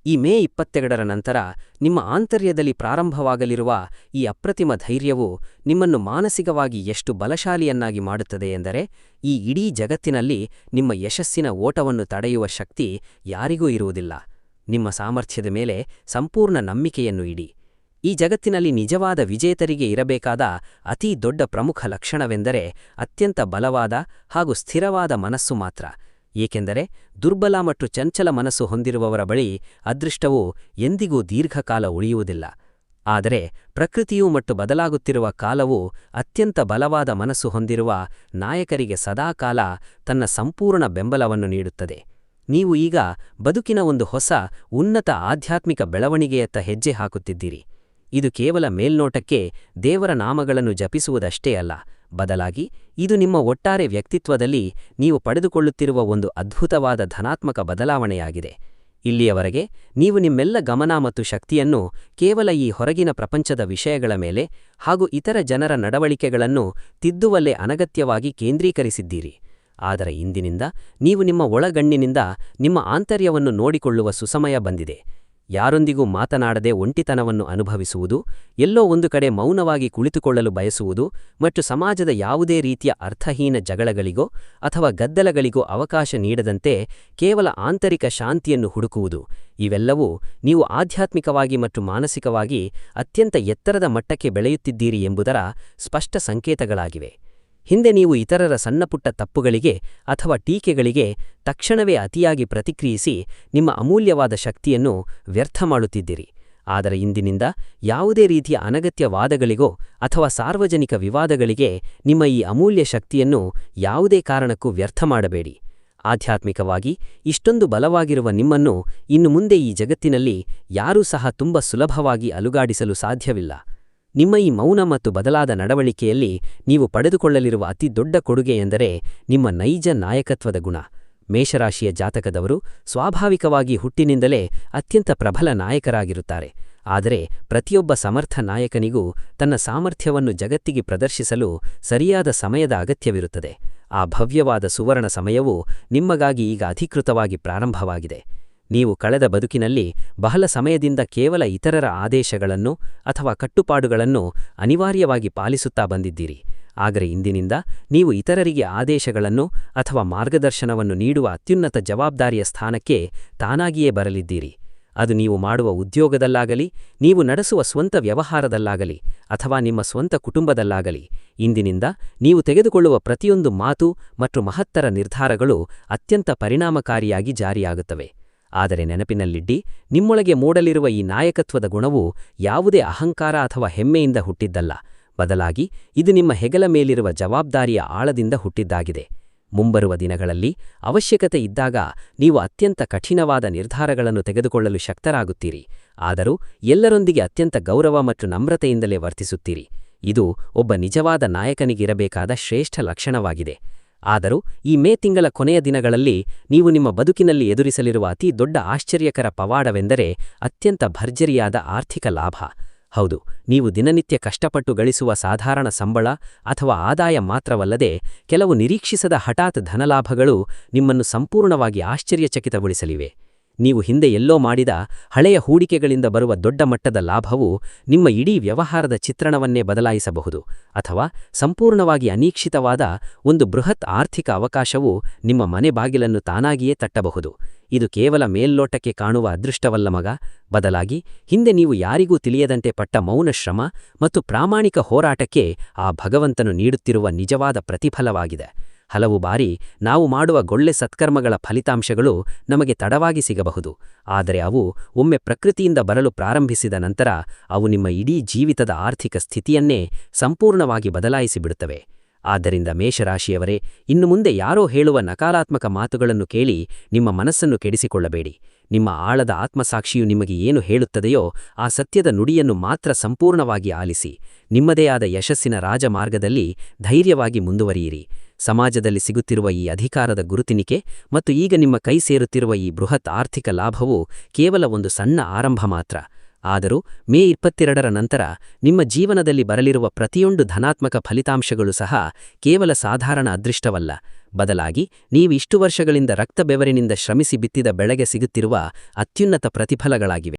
ಈ ಮೇ 22ರ ನಂತರ ನಿಮ್ಮ ಆಂತರ್ಯದಲ್ಲಿ ಪ್ರಾರಂಭವಾಗಲಿರುವ ಈ ಅಪ್ರತಿಮ ಧೈರ್ಯವು ನಿಮ್ಮನ್ನು ಮಾನಸಿಕವಾಗಿ ಎಷ್ಟು ಬಲಶಾಲಿಯನ್ನಾಗಿ ಮಾಡುತ್ತದೆ ಎಂದರೆ, ಈ ಇಡೀ ಜಗತ್ತಿನಲ್ಲಿ ನಿಮ್ಮ ಯಶಸ್ಸಿನ ಓಟವನ್ನು ತಡೆಯುವ ಶಕ್ತಿ ಯಾರಿಗೂ ಇರುವುದಿಲ್ಲ. ನಿಮ್ಮ ಸಾಮರ್ಥ್ಯದ ಮೇಲೆ ಸಂಪೂರ್ಣ ನಂಬಿಕೆಯನ್ನು ಇಡಿ. ಈ ಜಗತ್ತಿನಲ್ಲಿ ನಿಜವಾದ ವಿಜೇತರಿಗೆ ಇರಬೇಕಾದ ಅತೀ ದೊಡ್ಡ ಪ್ರಮುಖ ಲಕ್ಷಣವೆಂದರೆ ಅತ್ಯಂತ ಬಲವಾದ ಹಾಗೂ ಸ್ಥಿರವಾದ ಮನಸ್ಸು ಮಾತ್ರ. ಏಕೆಂದರೆ ದುರ್ಬಲ ಮತ್ತು ಚಂಚಲ ಮನಸ್ಸು ಹೊಂದಿರುವವರ ಬಳಿ ಅದೃಷ್ಟವು ಎಂದಿಗೂ ದೀರ್ಘಕಾಲ ಉಳಿಯುವುದಿಲ್ಲ. ಆದರೆ ಪ್ರಕೃತಿಯು ಮತ್ತು ಬದಲಾಗುತ್ತಿರುವ ಕಾಲವು ಅತ್ಯಂತ ಬಲವಾದ ಮನಸ್ಸು ಹೊಂದಿರುವ ನಾಯಕರಿಗೆ ಸದಾಕಾಲ ತನ್ನ ಸಂಪೂರ್ಣ ಬೆಂಬಲವನ್ನು ನೀಡುತ್ತದೆ. ನೀವು ಈಗ ಬದುಕಿನ ಒಂದು ಹೊಸ ಉನ್ನತ ಆಧ್ಯಾತ್ಮಿಕ ಬೆಳವಣಿಗೆಯತ್ತ ಹೆಜ್ಜೆ ಹಾಕುತ್ತಿದ್ದೀರಿ. ಇದು ಕೇವಲ ಮೇಲ್ನೋಟಕ್ಕೆ ದೇವರ ನಾಮಗಳನ್ನು ಜಪಿಸುವುದಷ್ಟೇ ಅಲ್ಲ, ಬದಲಾಗಿ ಇದು ನಿಮ್ಮ ಒಟ್ಟಾರೆ ವ್ಯಕ್ತಿತ್ವದಲ್ಲಿ ನೀವು ಪಡೆದುಕೊಳ್ಳುತ್ತಿರುವ ಒಂದು ಅದ್ಭುತವಾದ ಧನಾತ್ಮಕ ಬದಲಾವಣೆಯಾಗಿದೆ. ಇಲ್ಲಿಯವರೆಗೆ ನೀವು ನಿಮ್ಮೆಲ್ಲ ಗಮನ ಮತ್ತು ಶಕ್ತಿಯನ್ನು ಕೇವಲ ಈ ಹೊರಗಿನ ಪ್ರಪಂಚದ ವಿಷಯಗಳ ಮೇಲೆ ಹಾಗೂ ಇತರ ಜನರ ನಡವಳಿಕೆಗಳನ್ನು ತಿದ್ದುವಲ್ಲೇ ಅನಗತ್ಯವಾಗಿ ಕೇಂದ್ರೀಕರಿಸಿದ್ದೀರಿ. ಆದರೆ ಇಂದಿನಿಂದ ನೀವು ನಿಮ್ಮ ಒಳಗಣ್ಣಿನಿಂದ ನಿಮ್ಮ ಆಂತರ್ಯವನ್ನು ನೋಡಿಕೊಳ್ಳುವ ಸುಸಮಯ ಬಂದಿದೆ. ಯಾರೊಂದಿಗೂ ಮಾತನಾಡದೆ ಒಂಟಿತನವನ್ನು ಅನುಭವಿಸುವುದು, ಎಲ್ಲೋ ಒಂದು ಕಡೆ ಮೌನವಾಗಿ ಕುಳಿತುಕೊಳ್ಳಲು ಬಯಸುವುದು ಮತ್ತು ಸಮಾಜದ ಯಾವುದೇ ರೀತಿಯ ಅರ್ಥಹೀನ ಜಗಳಗಳಿಗೋ ಅಥವಾ ಗದ್ದಲಗಳಿಗೋ ಅವಕಾಶ ನೀಡದಂತೆ ಕೇವಲ ಆಂತರಿಕ ಶಾಂತಿಯನ್ನು ಹುಡುಕುವುದು, ಇವೆಲ್ಲವೂ ನೀವು ಆಧ್ಯಾತ್ಮಿಕವಾಗಿ ಮತ್ತು ಮಾನಸಿಕವಾಗಿ ಅತ್ಯಂತ ಎತ್ತರದ ಮಟ್ಟಕ್ಕೆ ಬೆಳೆಯುತ್ತಿದ್ದೀರಿ ಎಂಬುದರ ಸ್ಪಷ್ಟ ಸಂಕೇತಗಳಾಗಿವೆ. ಹಿಂದೆ ನೀವು ಇತರರ ಸಣ್ಣಪುಟ್ಟ ತಪ್ಪುಗಳಿಗೆ ಅಥವಾ ಟೀಕೆಗಳಿಗೆ ತಕ್ಷಣವೇ ಅತಿಯಾಗಿ ಪ್ರತಿಕ್ರಿಯಿಸಿ ನಿಮ್ಮ ಅಮೂಲ್ಯವಾದ ಶಕ್ತಿಯನ್ನು ವ್ಯರ್ಥ ಮಾಡುತ್ತಿದ್ದಿರಿ. ಆದರೆ ಇಂದಿನಿಂದ ಯಾವುದೇ ರೀತಿಯ ಅನಗತ್ಯ ವಾದಗಳಿಗೋ ಅಥವಾ ಸಾರ್ವಜನಿಕ ವಿವಾದಗಳಿಗೆ ನಿಮ್ಮ ಈ ಅಮೂಲ್ಯ ಶಕ್ತಿಯನ್ನು ಯಾವುದೇ ಕಾರಣಕ್ಕೂ ವ್ಯರ್ಥ ಮಾಡಬೇಡಿ. ಆಧ್ಯಾತ್ಮಿಕವಾಗಿ ಇಷ್ಟೊಂದು ಬಲವಾಗಿರುವ ನಿಮ್ಮನ್ನು ಇನ್ನು ಮುಂದೆ ಈ ಜಗತ್ತಿನಲ್ಲಿ ಯಾರೂ ಸಹ ತುಂಬ ಸುಲಭವಾಗಿ ಅಲುಗಾಡಿಸಲು ಸಾಧ್ಯವಿಲ್ಲ. ನಿಮ್ಮ ಈ ಮೌನ ಮತ್ತು ಬದಲಾದ ನಡವಳಿಕೆಯಲ್ಲಿ ನೀವು ಪಡೆದುಕೊಳ್ಳಲಿರುವ ಅತಿ ದೊಡ್ಡ ಕೊಡುಗೆ ಎಂದರೆ ನಿಮ್ಮ ನೈಜ ನಾಯಕತ್ವದ ಗುಣ. ಮೇಷರಾಶಿಯ ಜಾತಕದವರು ಸ್ವಾಭಾವಿಕವಾಗಿ ಹುಟ್ಟಿನಿಂದಲೇ ಅತ್ಯಂತ ಪ್ರಬಲ ನಾಯಕರಾಗಿರುತ್ತಾರೆ. ಆದರೆ ಪ್ರತಿಯೊಬ್ಬ ಸಮರ್ಥ ನಾಯಕನಿಗೂ ತನ್ನ ಸಾಮರ್ಥ್ಯವನ್ನು ಜಗತ್ತಿಗೆ ಪ್ರದರ್ಶಿಸಲು ಸರಿಯಾದ ಸಮಯದ ಅಗತ್ಯವಿರುತ್ತದೆ. ಆ ಭವ್ಯವಾದ ಸುವರ್ಣ ಸಮಯವು ನಿಮಗಾಗಿ ಈಗ ಅಧಿಕೃತವಾಗಿ ಪ್ರಾರಂಭವಾಗಿದೆ. ನೀವು ಕಳೆದ ಬದುಕಿನಲ್ಲಿ ಬಹಳ ಸಮಯದಿಂದ ಕೇವಲ ಇತರರ ಆದೇಶಗಳನ್ನು ಅಥವಾ ಕಟ್ಟುಪಾಡುಗಳನ್ನು ಅನಿವಾರ್ಯವಾಗಿ ಪಾಲಿಸುತ್ತಾ ಬಂದಿದ್ದೀರಿ. ಆದರೆ ಇಂದಿನಿಂದ ನೀವು ಇತರರಿಗೆ ಆದೇಶಗಳನ್ನು ಅಥವಾ ಮಾರ್ಗದರ್ಶನವನ್ನು ನೀಡುವ ಅತ್ಯುನ್ನತ ಜವಾಬ್ದಾರಿಯ ಸ್ಥಾನಕ್ಕೆ ತಾನಾಗಿಯೇ ಬರಲಿದ್ದೀರಿ. ಅದು ನೀವು ಮಾಡುವ ಉದ್ಯೋಗದಲ್ಲಾಗಲಿ, ನೀವು ನಡೆಸುವ ಸ್ವಂತ ವ್ಯವಹಾರದಲ್ಲಾಗಲಿ ಅಥವಾ ನಿಮ್ಮ ಸ್ವಂತ ಕುಟುಂಬದಲ್ಲಾಗಲಿ, ಇಂದಿನಿಂದ ನೀವು ತೆಗೆದುಕೊಳ್ಳುವ ಪ್ರತಿಯೊಂದು ಮಾತು ಮತ್ತು ಮಹತ್ತರ ನಿರ್ಧಾರಗಳು ಅತ್ಯಂತ ಪರಿಣಾಮಕಾರಿಯಾಗಿ ಜಾರಿಯಾಗುತ್ತವೆ. ಆದರೆ ನೆನಪಿನಲ್ಲಿಡ್ಡಿ, ನಿಮ್ಮೊಳಗೆ ಮೂಡಲಿರುವ ಈ ನಾಯಕತ್ವದ ಗುಣವು ಯಾವುದೇ ಅಹಂಕಾರ ಅಥವಾ ಹೆಮ್ಮೆಯಿಂದ ಹುಟ್ಟಿದ್ದಲ್ಲ. ಬದಲಾಗಿ ಇದು ನಿಮ್ಮ ಹೆಗಲ ಮೇಲಿರುವ ಜವಾಬ್ದಾರಿಯ ಆಳದಿಂದ ಹುಟ್ಟಿದ್ದಾಗಿದೆ. ಮುಂಬರುವ ದಿನಗಳಲ್ಲಿ ಅವಶ್ಯಕತೆ ಇದ್ದಾಗ ನೀವು ಅತ್ಯಂತ ಕಠಿಣವಾದ ನಿರ್ಧಾರಗಳನ್ನು ತೆಗೆದುಕೊಳ್ಳಲು ಶಕ್ತರಾಗುತ್ತೀರಿ. ಆದರೂ ಎಲ್ಲರೊಂದಿಗೆ ಅತ್ಯಂತ ಗೌರವ ಮತ್ತು ನಮ್ರತೆಯಿಂದಲೇ ವರ್ತಿಸುತ್ತೀರಿ. ಇದು ಒಬ್ಬ ನಿಜವಾದ ನಾಯಕನಿಗಿರಬೇಕಾದ ಶ್ರೇಷ್ಠ ಲಕ್ಷಣವಾಗಿದೆ. ಆದರೂ ಈ ಮೇ ತಿಂಗಳ ಕೊನೆಯ ದಿನಗಳಲ್ಲಿ ನೀವು ನಿಮ್ಮ ಬದುಕಿನಲ್ಲಿ ಎದುರಿಸಲಿರುವ ಅತಿ ದೊಡ್ಡ ಆಶ್ಚರ್ಯಕರ ಪವಾಡವೆಂದರೆ ಅತ್ಯಂತ ಭರ್ಜರಿಯಾದ ಆರ್ಥಿಕ ಲಾಭ. ಹೌದು, ನೀವು ದಿನನಿತ್ಯ ಕಷ್ಟಪಟ್ಟು ಗಳಿಸುವ ಸಾಧಾರಣ ಸಂಬಳ ಅಥವಾ ಆದಾಯ ಮಾತ್ರವಲ್ಲದೆ ಕೆಲವು ನಿರೀಕ್ಷಿಸದ ಹಠಾತ್ ಧನಲಾಭಗಳು ನಿಮ್ಮನ್ನು ಸಂಪೂರ್ಣವಾಗಿ ಆಶ್ಚರ್ಯಚಕಿತಗೊಳಿಸಲಿವೆ. ನೀವು ಹಿಂದೆ ಎಲ್ಲೋ ಮಾಡಿದ ಹಳೆಯ ಹೂಡಿಕೆಗಳಿಂದ ಬರುವ ದೊಡ್ಡ ಮಟ್ಟದ ಲಾಭವು ನಿಮ್ಮ ಇಡೀ ವ್ಯವಹಾರದ ಚಿತ್ರಣವನ್ನೇ ಬದಲಾಯಿಸಬಹುದು. ಅಥವಾ ಸಂಪೂರ್ಣವಾಗಿ ಅನಿರೀಕ್ಷಿತವಾದ ಒಂದು ಬೃಹತ್ ಆರ್ಥಿಕ ಅವಕಾಶವು ನಿಮ್ಮ ಮನೆ ಬಾಗಿಲನ್ನು ತಾನಾಗಿಯೇ ತಟ್ಟಬಹುದು. ಇದು ಕೇವಲ ಮೇಲ್ನೋಟಕ್ಕೆ ಕಾಣುವ ಅದೃಷ್ಟವಲ್ಲ ಮಗ, ಬದಲಾಗಿ ಹಿಂದೆ ನೀವು ಯಾರಿಗೂ ತಿಳಿಯದಂತೆ ಪಟ್ಟ ಮೌನ ಶ್ರಮ ಮತ್ತು ಪ್ರಾಮಾಣಿಕ ಹೋರಾಟಕ್ಕೆ ಆ ಭಗವಂತನು ನೀಡುತ್ತಿರುವ ನಿಜವಾದ ಪ್ರತಿಫಲವಾಗಿದೆ. ಹಲವು ಬಾರಿ ನಾವು ಮಾಡುವ ಗೊಳ್ಳೆ ಸತ್ಕರ್ಮಗಳ ಫಲಿತಾಂಶಗಳು ನಮಗೆ ತಡವಾಗಿ ಸಿಗಬಹುದು. ಆದರೆ ಅವು ಒಮ್ಮೆ ಪ್ರಕೃತಿಯಿಂದ ಬರಲು ಪ್ರಾರಂಭಿಸಿದ ನಂತರ ಅವು ನಿಮ್ಮ ಇಡೀ ಜೀವಿತದ ಆರ್ಥಿಕ ಸ್ಥಿತಿಯನ್ನೇ ಸಂಪೂರ್ಣವಾಗಿ ಬದಲಾಯಿಸಿಬಿಡುತ್ತವೆ. ಆದ್ದರಿಂದ ಮೇಷರಾಶಿಯವರೇ, ಇನ್ನು ಮುಂದೆ ಯಾರೋ ಹೇಳುವ ನಕಾರಾತ್ಮಕ ಮಾತುಗಳನ್ನು ಕೇಳಿ ನಿಮ್ಮ ಮನಸ್ಸನ್ನು ಕೆಡಿಸಿಕೊಳ್ಳಬೇಡಿ. ನಿಮ್ಮ ಆಳದ ಆತ್ಮಸಾಕ್ಷಿಯು ನಿಮಗೆ ಏನು ಹೇಳುತ್ತದೆಯೋ ಆ ಸತ್ಯದ ನುಡಿಯನ್ನು ಮಾತ್ರ ಸಂಪೂರ್ಣವಾಗಿ ಆಲಿಸಿ. ನಿಮ್ಮದೇ ಆದ ಯಶಸ್ಸಿನ ರಾಜಮಾರ್ಗದಲ್ಲಿ ಧೈರ್ಯವಾಗಿ ಮುಂದುವರಿಯಿರಿ. ಸಮಾಜದಲ್ಲಿ ಸಿಗುತ್ತಿರುವ ಈ ಅಧಿಕಾರದ ಗುರುತಿನಿಕೆ ಮತ್ತು ಈಗ ನಿಮ್ಮ ಕೈ ಸೇರುತ್ತಿರುವ ಈ ಬೃಹತ್ ಆರ್ಥಿಕ ಲಾಭವು ಕೇವಲ ಒಂದು ಸಣ್ಣ ಆರಂಭ ಮಾತ್ರ. ಆದರೂ ಮೇ 22ರ ನಂತರ ನಿಮ್ಮ ಜೀವನದಲ್ಲಿ ಬರಲಿರುವ ಪ್ರತಿಯೊಂದು ಧನಾತ್ಮಕ ಫಲಿತಾಂಶಗಳು ಸಹ ಕೇವಲ ಸಾಧಾರಣ ಅದೃಷ್ಟವಲ್ಲ. ಬದಲಾಗಿ ನೀವಿಷ್ಟು ವರ್ಷಗಳಿಂದ ರಕ್ತ ಬೆವರಿನಿಂದ ಶ್ರಮಿಸಿ ಬಿತ್ತಿದ ಬೆಳೆಗೆ ಸಿಗುತ್ತಿರುವ ಅತ್ಯುನ್ನತ ಪ್ರತಿಫಲಗಳಾಗಿವೆ.